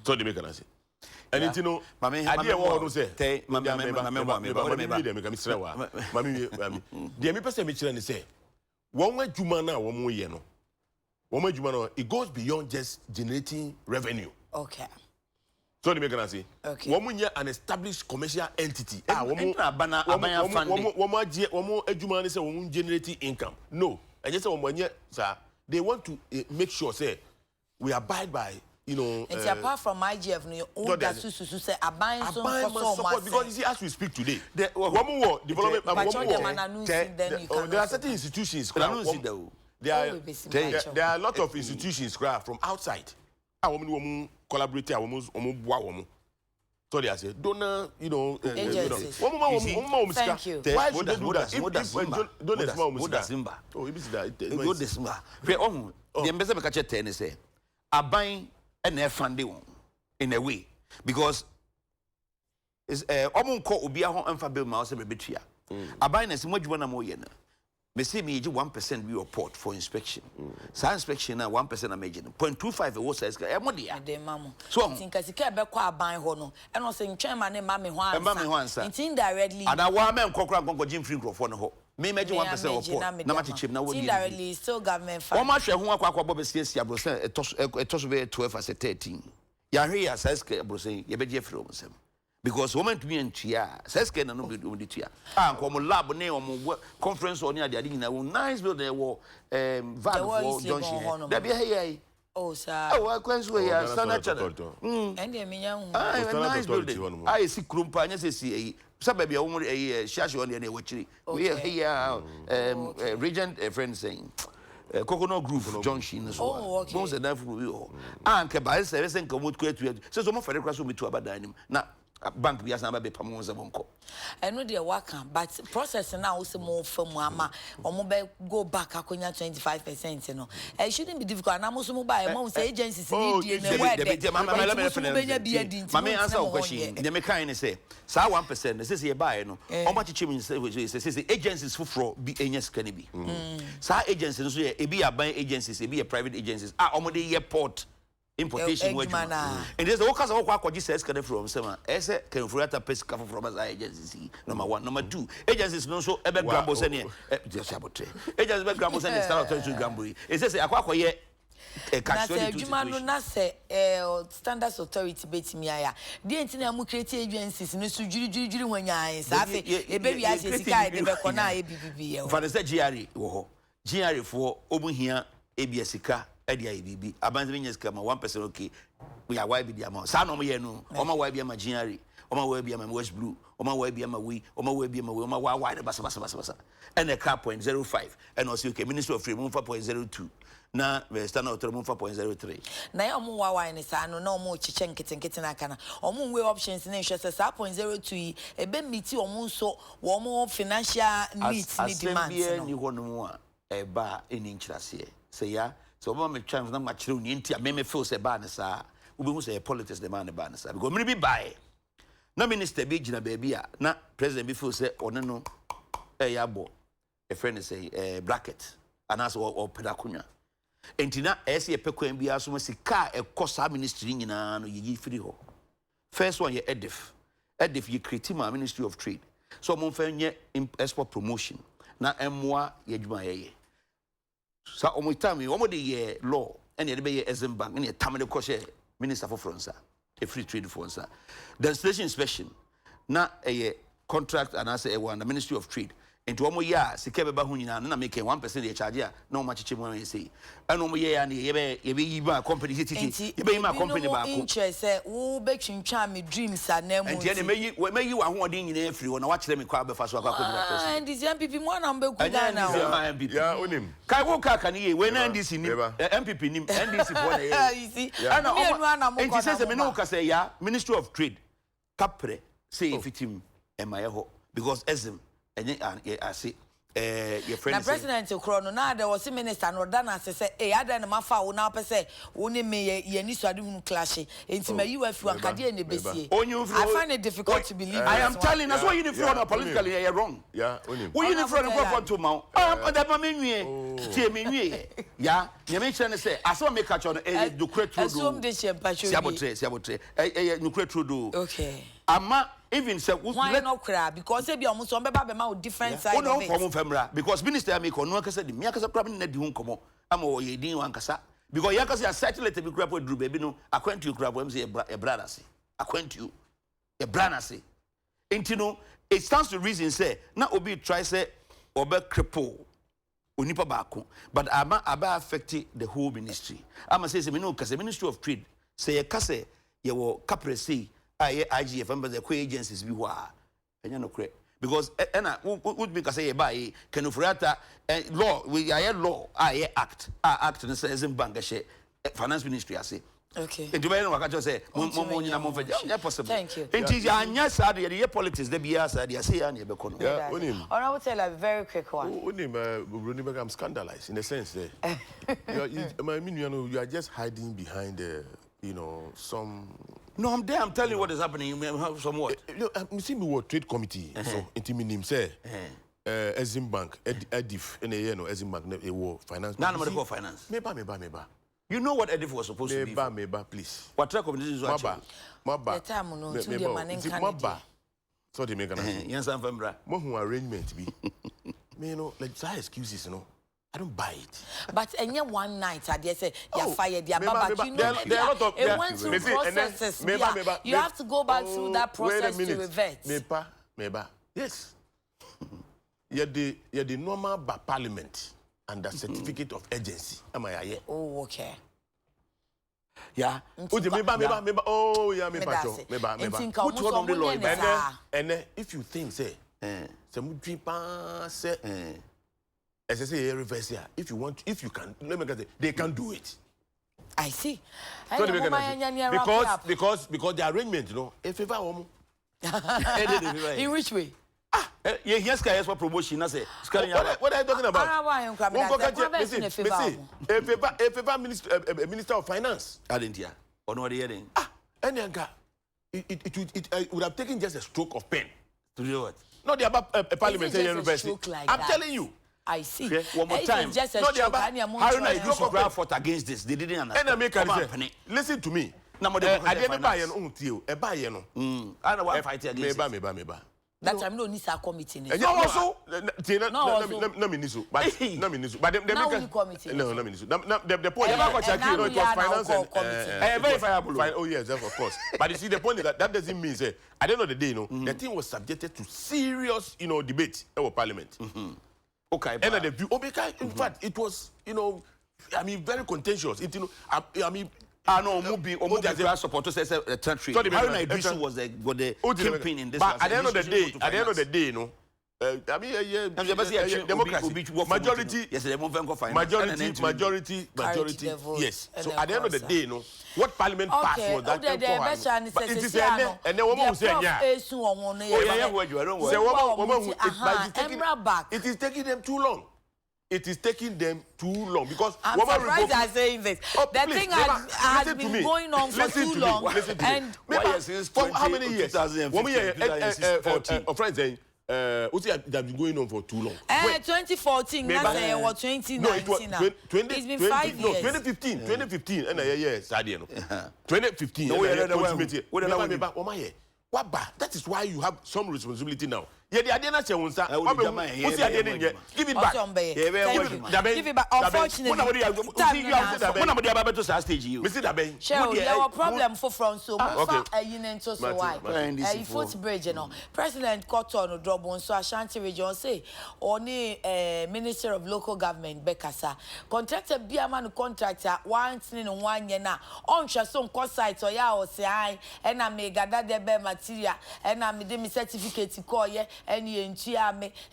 So they make an answer. And you know, idea what I say. It goes beyond just generating revenue. Okay. So they make an answer. Okay. One an established commercial entity. Generating income. No, I just say they want to make sure say we abide by. It's apart from IGF, no, that's say buying some because you see, as we speak today, one more development. There are certain institutions. There are a lot of institutions from outside. Collaborate. So they say, donor, agencies. Thank you. Why should they do that? And they're funding in a way because it's call Ubia home and Fabio Mouse and Betria. A binance much one more yen. May see me 1% we report for inspection. Science inspection now 1% imagine. 0.25 a was a modia. So I think as you care about buying hono and also in chairman and mammy once. It's indirectly. And I want men cock Jim Free for no. Me imagine 1% report. No matter chip now. Indirectly still government fund. How much who are Bob says a toss away 12 as a 13. Yahia says, Brosay, Yabeja from him. Because woman to me and Chia says, can no be doing the Chia. Come lab name conference on the Adina, nice building war, value John. There be a oh, sir. Oh, I can't swear, standard. And nice building. I see Krumpanya, say, Sababy, only a shash on the other watching. We are here, Regent, a friend saying. Coconut Groove, John Sheen, so most of them for you. And Cabal says, and come with great. So, some of the class will be to about dining. Now, bank we have never been Pamos of Uncle. I know they're working, but process now also more from Mama or mobile go back a 25%. You know, it shouldn't be difficult. And I'm also mobile. Most agencies need to Mamma answer a question. The mechanic say, so 1%. This is a buy. No, how much achievement says agencies for be any can be. So agencies, it be a buying agencies, it be a private agencies. Already airport. Importation and there's all kinds of what you says from some as a can for a pesca from as agency. Number 1, number 2. Agencies no so ever grumbles any sabote. Agents grumbles and start to gamble. It says a quack ye a cash standards authority bet me. The internal create agencies no so jury when I say a baby as a guy never connect ABB. For the GRE for open here ABSika. Abandoning is come 1% okay. We are why be the amount. San no, Oma why be a maginary. Oma we be am West Blue, Oma we be am we, Oma we be am we, Oma why the basa. And a car 0.05 and also okay Ministry of Trade 4.02. Na stand out 4.03. Na ya omo wa ni sa no na omo chiche nkete na aka na omo we options na hwe se 0.02 yi ebe miti omo nso wo omo financial needs ni demands no ni hono mu a eba eni nkyirase se ya so omo me twan na ma kire ni ntia me feel se ba ne sa ube hu se politics de man ba ne sa because me bi buy na minister bi gina baabi a na president bi feel se one no ya bo a friend say bracket anas or pedakunya entina ese ye pekwan bia so masika ekosa ministry nyina no yi firi ho first one ye edif ye create ma Ministry of Trade so mo fa nye export promotion na emwa ye adwuma ye sa omo time omo de ye law ene de be ye exim bank ene tamade ko she minister for France a free trade for France destination inspection na ye contract anase one the Ministry of Trade into omo ya sika beba hu nyina na make 1% dey charge ya na omo chiche mo say and omo ya na ye be yi ba company titi ye be yi ma company ba ko interest say wo be twintwa me dreams na mu enti meyi wa ho odin nyina afiri wo na wa kire me kwa be fa so akwa ko dira person and this MPP mo na mbe ku da na ya onim kai wo ka ni ye we na NDC ni MPP ni NDC for na ye you see ana enti say me no ka say ya Ministry of Trade kapre say fitim emaye ho because exim I see your friend. Na president Okrono na there was minister no da na say ada na mafa wo na pese wo ne me ye ni so ade hunu clash enti ma you afi akade ne besie I find it difficult to believe I am telling us what you feel on politically you're wrong onim what you feel on to ma that ma menwie tie menwie ya ye mention say aso make catch on do create assume de chempacho siabotre no create do okay ama even say why not cry because say be almost on beba be ma different side of it come famra because minister make on kasa di me kasa problem na di hu komo ama o ye din wan kasa because ya kasa satellite be crap dru baby no according to you crap am say e brother say according to you e brother say intino it stands to reason say na obi try say obe cripple onipa baako but ama affect the whole ministry ama say me no kasa Ministry of Trade say ye kasa ye wo caprese aye IGF members the agencies bi ho a enya no kre because would be say buy kenufurata law we aye law aye act no says in bank finance ministry ase okay into be no waka say mo nyina mo faja yeah possible thank you into anya sad the politics the bia sad ya say ya na be kono yeah onim or I will tell a very quick one onim I'm scandalized in the sense that I mean you are just hiding behind some. No, I'm there. I'm telling you what is happening. You may have some what. You see me what trade committee. So intimate say. Exim Bank, Edif, Exim Bank, finance. No, finance. Meba. You know what Edif was supposed to be. Meba, please. What track of this is what? Maba. The time no. Maba. So they make an. Yes, I'm from Bra. Mo arrangement be. Me like that excuses, I don't buy it. But any one night, I dare say, you're fired, you're baba. You know, it went through processes. You have to go back through that process to revert. Meba. Yes. You're the normal parliament and the certificate of agency. Am I here? Oh, okay. Yeah. Meba. Oh, yeah, meba. Put one on the law. And if you think, say, some people say, as I say, reverse here. If you can, let me get it. They can do it. I see. So because the arrangement, if ever in which way? Yes, guys, for promotion. I say, what are you talking about? If minister of finance, I didn't hear. Or no, hearing. It would have taken just a stroke of pen to do what? Not the about parliamentary university. I'm telling you. I see. Okay, one more time. Just a Haruna, you go grab fought against this. They didn't understand. Listen to me. I didn't buy an own deal. A buy no. I don't want to fight against Meba. That time no need a committee. No, also. No, minister. But no, minister. But they make a committee. No, minister. The point it was finance and verifiable. Oh yes, of course. But you see, the point is that doesn't mean say at the end of the day, the thing was subjected to serious, debate in our parliament. Okay. And the view, because in fact, it was, very contentious. no, Mubi or Mubi support to say a territory. Haruna Idrisu was the kingpin in this. But at the end of the day, no. I mean, democracy, majority, yes, majority, yes. So at the end of the day, no, what Parliament passed was that. But it is and then woman say, yeah, it is taking them too long. It is taking them too long because I'm surprised they're saying this. The thing has been going on for too long. Listen to me. For how many years? 2014. What's that been going on for too long? 2014, that's or 2019. No, it was it's been 5 years. No, 2015. 2015. And 2015. That is why you have some responsibility now. Give it back. Give it back. Unfortunately, our problem for France. So, why? Foot bridge, you know. President Cotton Drobon, so Ashanti region say, only Minister of Local Government, Bekasa, contractor Biaman contractor, 1 year now. On Chason cost site or ya or say, and I may gather the bear material, and I made me certificate to call ye. Any me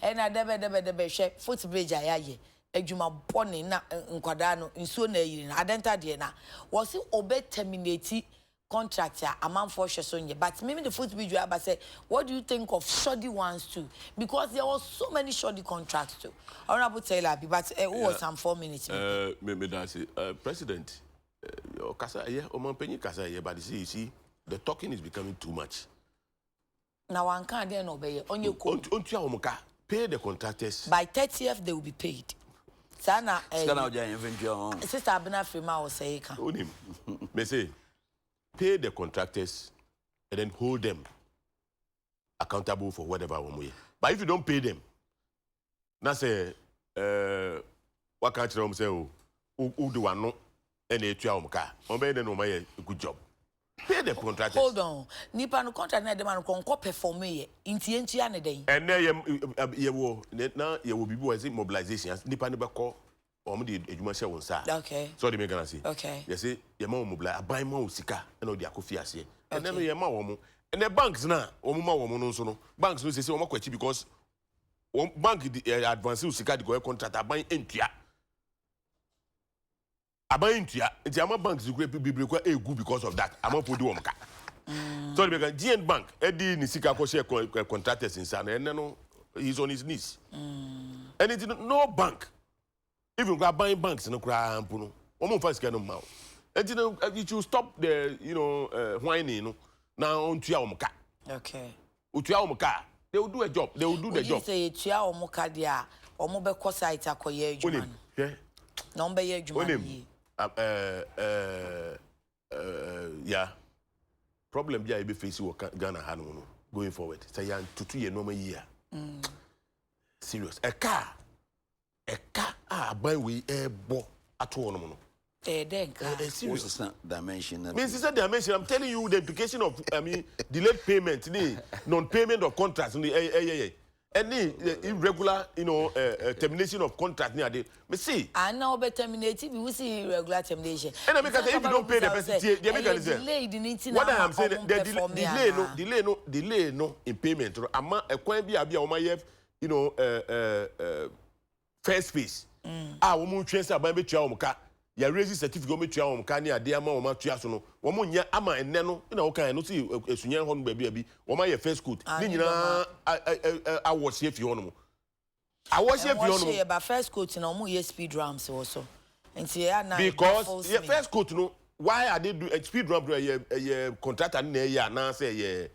and I never share footbridge. I Ejuma Pony na Nkwadano in Sona in Adenta Diana was it obey terminate contractor a man for Shasonia. But maybe the footbridge you have said, what do you think of shoddy ones too? Because there was so many shoddy contracts too. Honorable Taylor, but who was some 4 minutes? Maybe that's it. President, Kasa, yeah, Oman Kasa, yeah, but you see, the talking is becoming too much. Now one can't then obey on your code. Pay the contractors. By 30th, they will be paid. Sana, Sister Abena Frima will say, may say, pay the contractors and then hold them accountable for whatever one way. But if you don't pay them, now say, what can't you say, who do one no, and they try a good job. Pay the contractors. Hold on. Nipa no contract na dem an konko perform ye. Inti entua ne den. And ye will be mobilization. Nipa ne be call the ejuma share won sa. Okay. So they make gonna say. Okay. You say ye ma mobilize aban ma osika and o di akofia ase. And then ye ma wo and the banks na omo ma wo no so no. Banks no say omo kwachi because bank advance osika the go contract aban entua. Abayintia, it's a banks be good because of that. I'm not putting on. So because GN Bank, Eddie Nisika share contractors in San, and no, he's on his knees. And it's no bank. Even buying banks no cry ampuno. Omo first can no. And it should stop the whining now on Tia Omoka. Okay. Utia Omoka, they will do a job. They will do the job. Say Tia Omoka dia, Omobe Kosa Itakoye Juman. Yeah. Number ye Juman. Yeah. Problem be I be facing Ghana Hanu going forward. Say yan to 2 year normal year. Serious. A car by way bo at all. Serious dimension. Means it's a dimension. I'm telling you the implication of delayed payment, non-payment of contracts, any irregular, termination of contract near the. Me see. I know be terminated. We will see irregular termination. And I make if you don't pay the person, they make a delay. What I am saying, the delay no in payment. Ama a coin be a first phase. Woman transfer by me ya raise certificate me tua ka ne ade ama wo ma tua so no wo mo nya ama enne no na wo kan no see esunya ho no baabi wo ma ye first coat ni nyina awose fi ho no awose fi ho no ba first coat na wo ye speed ramps also nti ya na because ye first coat no why are they do speed ramp ye contractor na ye na say ye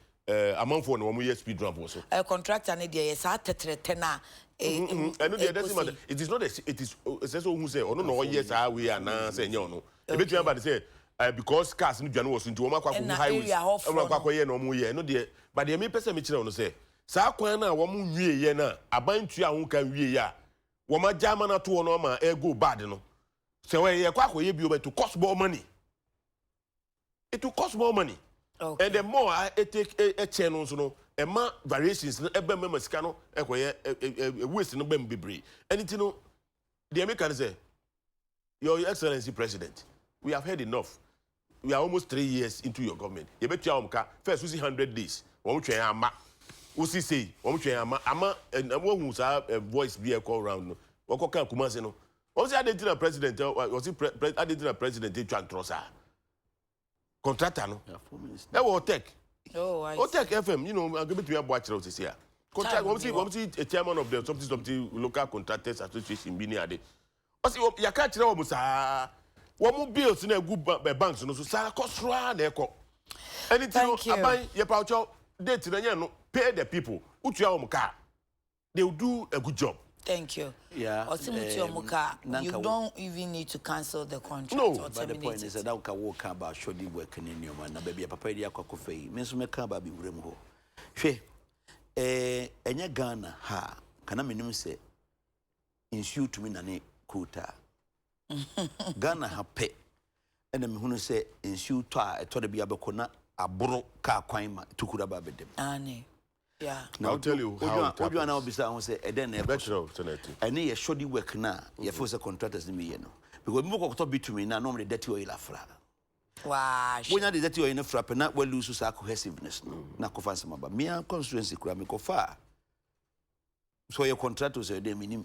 amanfo no wo mo ye speed ramp also contractor na dey ye sa tetrete na I know the doesn't matter. It is not it is so who say, oh no, yes, we are now saying, no. A bit about to say, because cars in January was into Omaka highways, Omaka no more year, no dear. But the main person Mitchell say, Sakwana, woman, ye na, a bind to your can we ya. Woma Jamana to Onoma, go bad, no. So, a quack will be able to cost more money. It will cost more money. Okay. And the more I take a channel, no. Emma variations no ebe mema sika no ekoye waste no bem bebre anything no the American say your excellency president we have heard enough we are almost 3 years into your government. You bet you first we see 100 days. One train ama. We see say one train ama and one who's a voice be a call round. What can Kumasi no? Was the Argentina president? Was he Argentina president? He trying to contractor no. That was tech. Oh, I Tech FM. You know, I'm going to be a watcher this year. Contract. What see a chairman of the something local contractors association. Biniade. What see you catch now? Musa. What more bills in a good banks? No, so Sarah cost run echo. Anything you buy your pouch date no pay the people. Uchiamuka. They will do a good job. Thank you. Yeah. You don't even need to cancel the contract. No, or but the point is that I can walk about shoddy working in your man. Baby, a papa, dear coffee. Miss Mecaba be Remo. She, Enya Ghana, ha, can I mean say, ensue to me nane kuta. Ghana ha pay. And then who say, ensue to a to the Biabacona, a bro car quima to Kuraba them. Annie. Yeah. Now I'll tell you how. What you are now beside say, and then I need a shoddy work now. Your first contractors in me, because more to be to me now, normally dirty oil afra. Wow. When I did that, you are in a frap and not well lose our cohesiveness. Not confess some about me and constituency crammic of far. So your contractors say, they mean,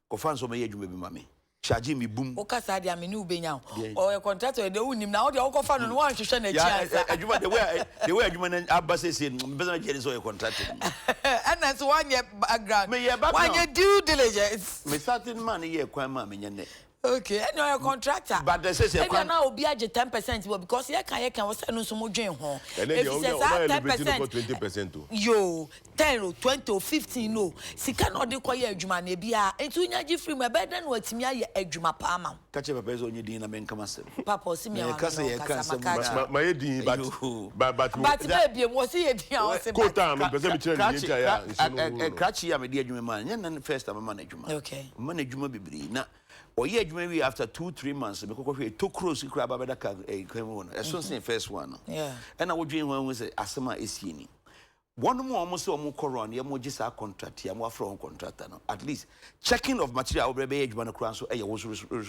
confess on my age, maybe mammy. Charging me boom. Okasadi, I mean, you be now. Or a contractor, they wouldn't now. The Oko fan and one to send a chance. The way you man Abbas is in business is all contracting. And that's 1 year background. May your 1 year due diligence. Me certain money here, quite mammy. Okay, and you're a contractor. But they say, I now be at 10% because you can was no some drain home. And then you 10%, 20% too. Yo, 10 or 20 or 15, no. Si cannot declare Juma Nebia, and to Naji free my bed and what's me a Juma Palma. Catch up a person you didn't make come as Papa, see me, My but baby, was he a dear? Catchy, I'm a dear man, and first I'm a manager. Okay. Manager be now. Or yet, maybe after 2-3 months, because we took cruise to grab a came on. As soon as the first one. Yeah. And I would dream when was Asama is yini. One more almost or more coron, you more just a contract, you more from contractor. At least checking of material over age one across so was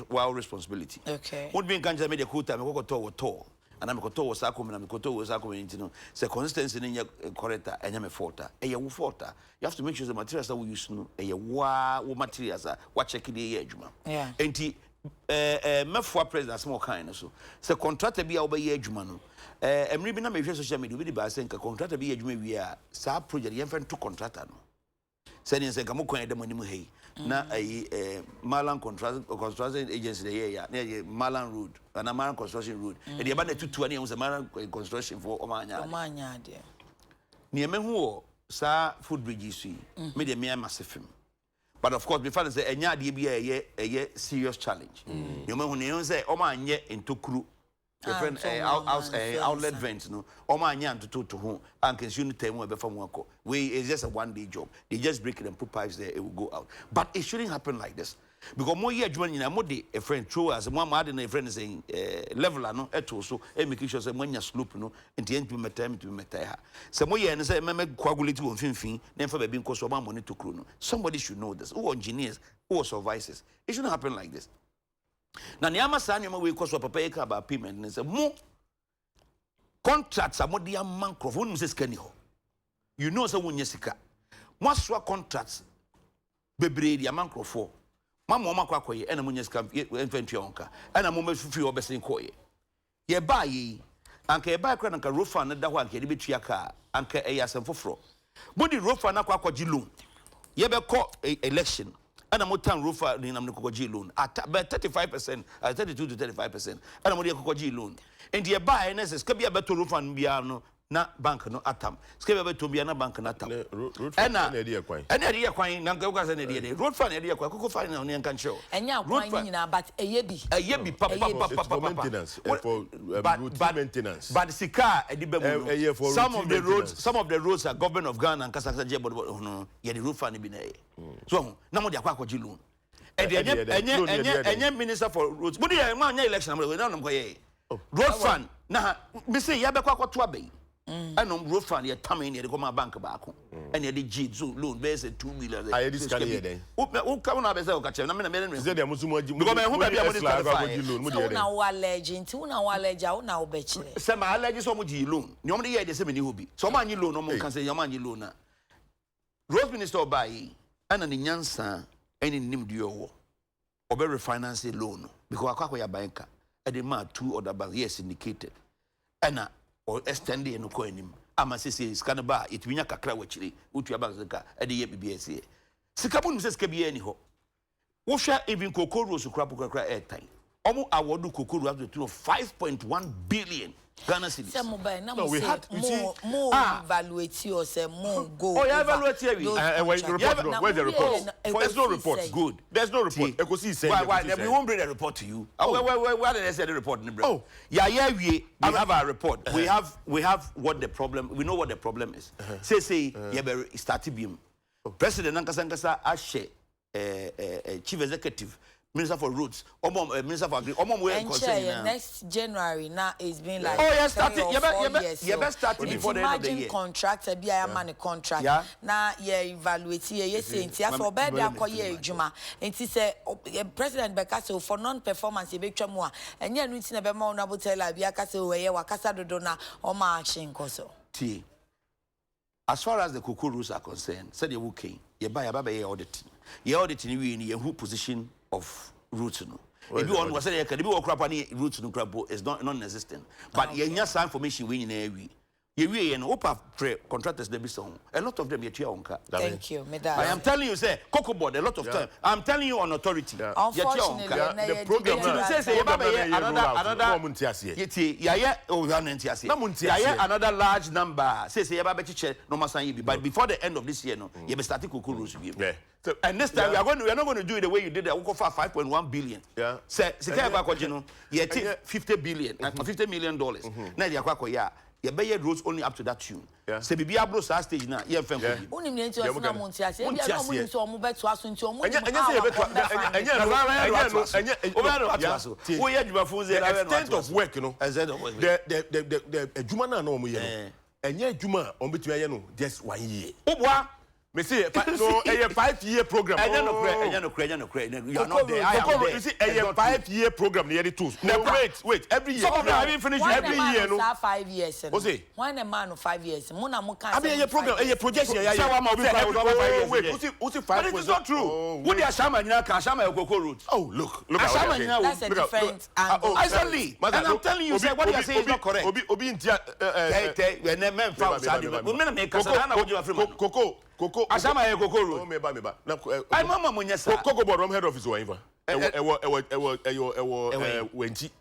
well responsibility. Okay. Would be in Kanja made a good time, I go to a tour. And I'm going to Sakum and I'm going to Sakum, you know, say consistency in your corrector and I'm a forta. A you forta. You have to make sure the materials that we use a materials are what check the age. Yeah. And he Mefwa president small kind so. So contractor be over age man. I'm reading my social media with the bass and contractor be age we are sa project you friend to contractor no. Saying say come ko dem anim hey. Na Malan construction agency the Malan Road and Malan construction road and the about 220 was a Malan construction for Omanya there near me who sa food bridges me the mere massive but of course before say enya de be a serious challenge you know when say Omanya into crew different outlet vents no Omanya to home and consume time we from work we is just a 1-day job they just break it and put pipes there it will go out but it shouldn't happen like this because more year join in more day a friend through as one mad and a friend saying level no eto so e make sure say when you slope no and the end to meta so more year and say me coagulate on finfin then for being cost about money to crew no somebody should know this who engineers who supervisors it shouldn't happen like this now nyama sa nyama we cost papa e ka ba payment and say mo contracts are more dia mancroft won say scan ho you know say won sika mo so contracts bebre dia mancroft for mama oma kwa koye ena munye sika infantry onka ena mo mafifi obesin koye ye ba yi anka ye ba kra nanka rofa na da ho anka de betua ka anka e yasem foforo body rofa na kwa kwaji loan ye be call election ena mo tan rofa ni nam ne kwaji loan at 35% 32 to 35% ena mo de kwaji loan and ye ba ena se ska bia beto rofa no bia no na bank no atam skebe beto bia na bank na atam ena de kwan na nka kwase na de road fan de kwan koko fan na ne nka ncho enya kwan nyina but eyebi papa maintenance for maintenance but sika edibe mu some of the roads are government of Ghana and Kasasa jebo no ye the road fan bi na so na mo de akwaji loan enye minister for roads budi ye ma anya election na mo na ko ye road fan na me say ya be kwa to abey And road fund, you're coming here to come bank back. And you're the G loan, there's a 2 million. I this can hear then. Who come on, I say, okay, I'm not Is there a Muslim? Because who may be able to so now our legend, who now our legend, now betcha. Some allergies so much loan. Normally, yeah, the same in Hobby. So man, you loan, no one can say, Yaman, loan. Road minister by and an Yansa, any name duo, or very finance loan, because I can't banker. And the man 2 other banks, yes, indicated. And or extended and coin him. I must say, Scanaba, it will not crack with you, which you are back the car at the BBSA. Sikapun says, can be anyhow. What shall even Cocoa Rose to crap airtime? Almost I will do Cocoa Rose to 5.1 billion Ghana cedis. No, we had more evaluate you or say more go. Oh, yeah, evaluate you. Where's the report? There's no report. Good. There's no report. Why? We won't bring a report to you. Why did I say the report? Oh, yeah, we have our report. We have what the problem. We know what the problem is. Say, yeah, started being President Nankasa Ashe, Chief Executive. Minister for Roads, Minister for Agriculture. Next January now it's been like. Oh, yeah, started. You best start before the end of the year. Imagine contract, be a money contract. Now, yeah, evaluate here. Yes, for better, I call you Juma. And he said, President Bekaso for non-performance, you make more. And you're not in a bema on Abu Tela, Biakaso, where you are Casado Dona or Marching Coso. As far as the Cocoa rules are concerned, said you okay, you buy a baby auditing. You're auditing you in your who position of roots. If you want to say, can be a crap any roots no crap is non-existent. But you have some information we in every. You and Opa contractors they be so. A lot of them yet your own car. Thank you, I am telling you, say, Cocoa Board a lot of time. I'm telling you on authority. Unfortunately, the program another large number. Say no matter but before the end of this year, no, you be starting Cocoa rules with you. And this time we are not going to do it the way you did. We'll go for 5.1 billion. Yeah. Say, you 50 billion, $50 million. Now you are you bear roads only up to that tune. Say bibi abro sa stage na ye mfem ko bi. Unim ne nti osina monti ase. Ebi na mo nti omo beto aso nti omo. Enya say beto enya we adwuma funze na extent of work no. The adwuma na omo ye no. Enya adwuma omo betumi aye no just 1 year. Obwa me say no a 5-year program. You are not there. I am there. You see a 5-year program near the tools. No, wait. Every year. Some of them haven't finished every year. No. 5 years. When a man of 5 years. Muna muka. I mean a program, a projection. Wait. Who's 5 But it is not true. What the Ashama in Ashama Cocoa Road? Oh, look. Ashama in that's a different angle. Exactly. And I'm telling you, what you say is not correct. Obi India. When a man found women make Cocoa. Cocoa. Ashama Cocoa Road. Oh, meba. I mama munyasa. Cocoa board head office wa iva. Wenchi.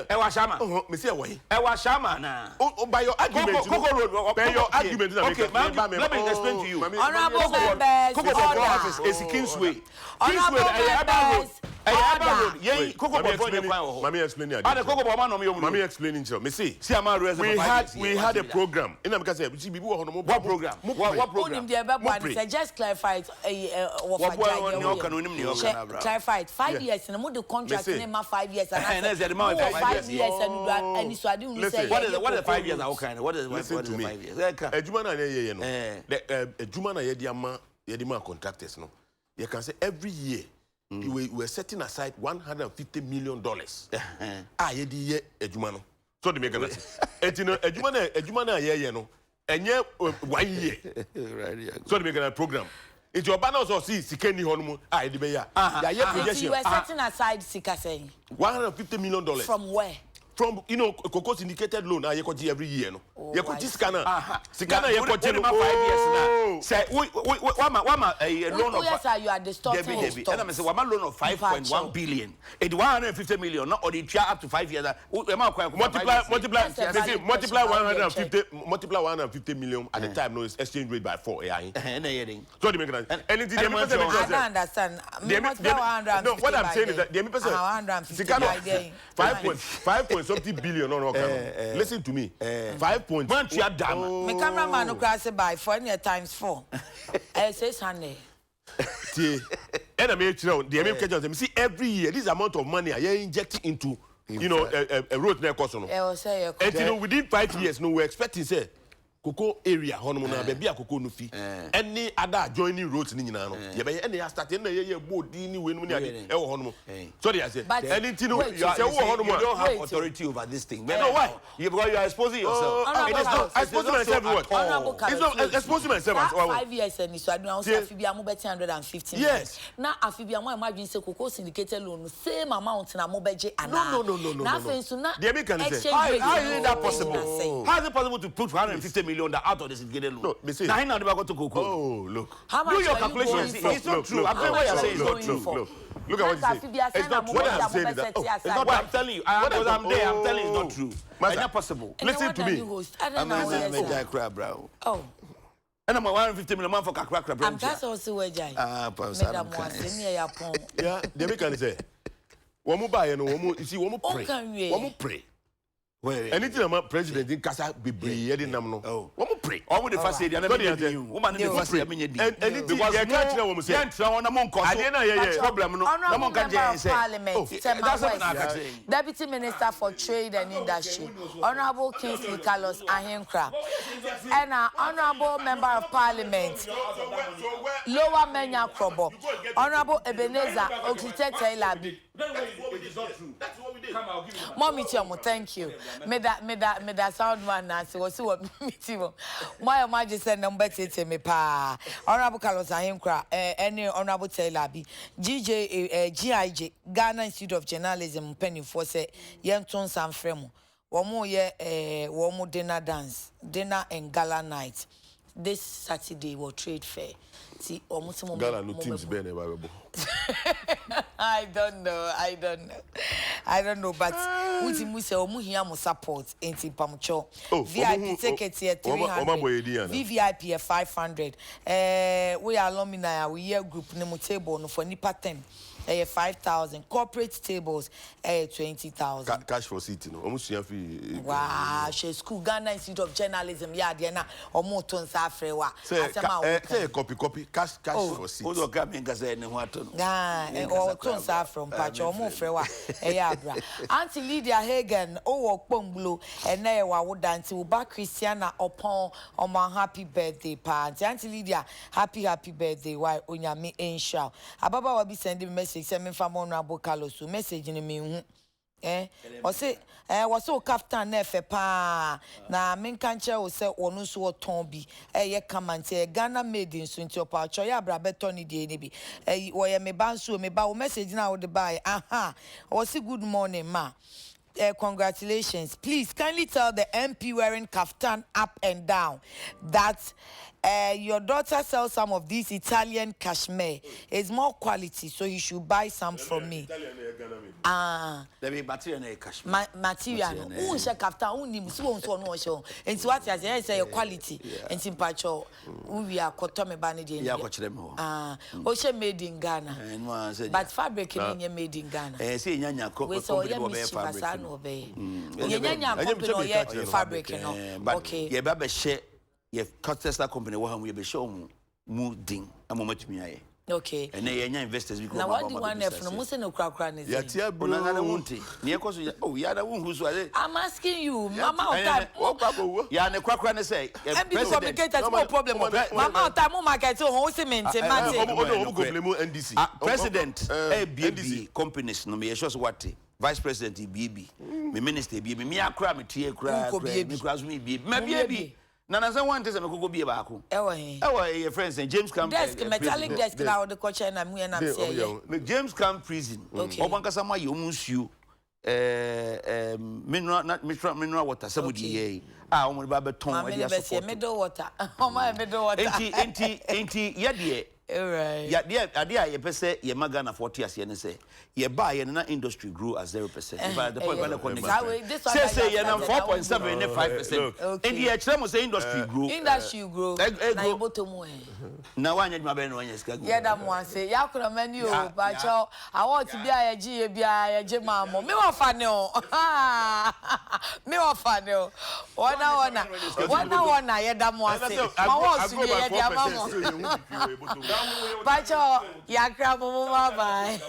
Ewa Shama. Me say why? Ewa Shama na. Oh, by your argument. Cocoa Road. By your argument. Okay, let me explain to you. Honorable members. Cocoa Board office is Kingsway. Honorable members. Mami explain it. Mami explaining to me. See, we had a program. What program? What program? Just clarify clarify 5 years and the contract in 5 years and 5 years and so I didn't say what is 5 years what is 5 years? Ejuma na yedima contractors no. You can say every year we were setting aside $150 million. Yedi ejuma no. So the make an etino ejuma na ye no. Enye 1 year. So the make a program. It's your banners or see Sikeni Honmu. You were setting aside Sika saying $150 million. From where? From Cocoa syndicated loan I every year no. You could scanner. Scanner you could 5 years now. Say a loan of you are distorting. And I say one loan of 5.1 billion. It 150 million not or the up to 5 years. Multiply 150 million at the time no is exchange rate by 4 So they make it. I don't understand. No, what I'm saying is that the person 5.something billion no. Listen to me. 5 points. My cameraman no crash by 4 times 4. 600. See, and I make the see every year this amount of money I injecting into you know, a road near Kosono. And you know, within 5 years, no, we're expecting say Cocoa area, Honmona, baby, a cocoa nufi. Any other joining roads in Nano. Yeah, but any starting a year board, when we are Honmo. Sorry, I said, anything you don't have authority over this thing. But no, why? You are exposing yourself. Exposing myself what? It's not exposing myself. 5 years and so I don't say Afibia Mobet 115. Yes. Now Afibia, my imagine say Cocoa syndicated loan, same amount in a mobeje and no. Nothing so now. The American say, how is that possible? How is it possible to put 150 million out of this syndicated loan? No, see. Now, never go to Cocoa. Oh, look. How much do your calculations. It's not true. I'm telling you what you're saying. It's not true. Look at what you say. It's not what I'm saying. It's not what I'm telling you. I'm there. I'm telling you it's not true. It's not possible. Listen to me. I'm a crab, bro. Oh. And I'm 150 million for crab. I'm just also where Jai. Madam was near your pond. Yeah, the American say. One more buy and one more. You see, one more pray. One more pray. Anything about president in Casa be breeding them. Oh, one more pray. All with the first year, woman in the first year, and anything I can't tell woman say, I didn't problem. No one can say, Parliament, Deputy Minister for Trade and Industry, Honorable Kingsley Carlos Ahenkra, and Honorable Member of Parliament, Lower Menya Krobo, Honorable Ebenezer Okite Labi. That's what we did. Mommy Chomo, thank you. Me that sound man Nancy was what meeting. My imagine said number 8 me pa. Honorable Carlos Ahenkra, any Honorable Telabi, GIJ, Ghana Institute of Journalism, Penny for say, Yenton San Fremo. One more dinner dinner and gala night. This Saturday will trade fair. See, almost Gala no teams be available. I don't know, but we must say omu here mo support enti pamcho. VIP tickets here 300. VVIP 500. We are alumni, we year group name table no for nipa 10. 5,000 corporate tables 20,000 cash for seat no almost fee. Wow, she school Ghana Institute of Journalism ya there na omo ton sa afre wa say copy cash for seat odo ka me ngasa ne ho ato no o ton sa from patch omo frɛ wa ya bra Auntie Lydia Hagen o okponglo na ye wa woda nti uba Christiana upon omo happy birthday pa Auntie Lydia happy birthday why onyame ensha ababa wa bi send message say me fa Honorable Carlos message ni me hu was so kaftan na fe pa na me kan che wo se wonu so oton bi ye kamante Ghana made in so nti opa cho ya bra beto ni de ni bi wo ye me ban so me ba wo message na wo de buy was good morning ma. Congratulations. Please kindly tell the MP wearing kaftan up and down that your daughter sells some of this Italian cashmere. It's more quality, so you should buy some from me. There be material na cashmere. Material. Who shall kaftan? Who nim so no show. And so what I say quality. And simpacho. We are cotton bani de. Yeah, watch them. Oshe made in Ghana. But fabric in made in Ghana. Say nyanya ko. We saw fabric. Fabric, okay. Yeah, baby share. Yeah, Contesta company. What we be show mu ding. I'm matumi aye. Okay. And then investors because now what do you want from Musa no krakra ne? Yeah, tia bro. I'm asking you, Mama Ota. Yeah, ne krakra ne say. And because communicators no problem. Mama Ota mo market ho cement President ABB companies no me shows what Vice President BB, me Minister BB, me akra me tie kra, me kra me BB. Me BB. Na na say one thing say me go be ba ko. Your friends James Camp desk metallic desk na the coach na mu na say. James Camp prison. Obankasa ma ye omunsuo mineral water somebody ye omo ba beton e dey support middle water. Omo middle water. Enti ye dey right. Yeah, idea you say ye magana 40 years ye say ye buy ye na industry grew at 0%. But the point when the connection say ye na 4.7 and 5%. And ye tell me say industry grew. Industry grow. Na you bottom way. Na wanya dwuma be no wanya sika. Ye da mo ase ya kura mani o ba cho I want to be a ye bia ye je mamo. Me wa fa ne o. Me wa fa ne o. Wana ye da mo ase. Ma wo su ye dia mamo. Pacho, ya grab bye.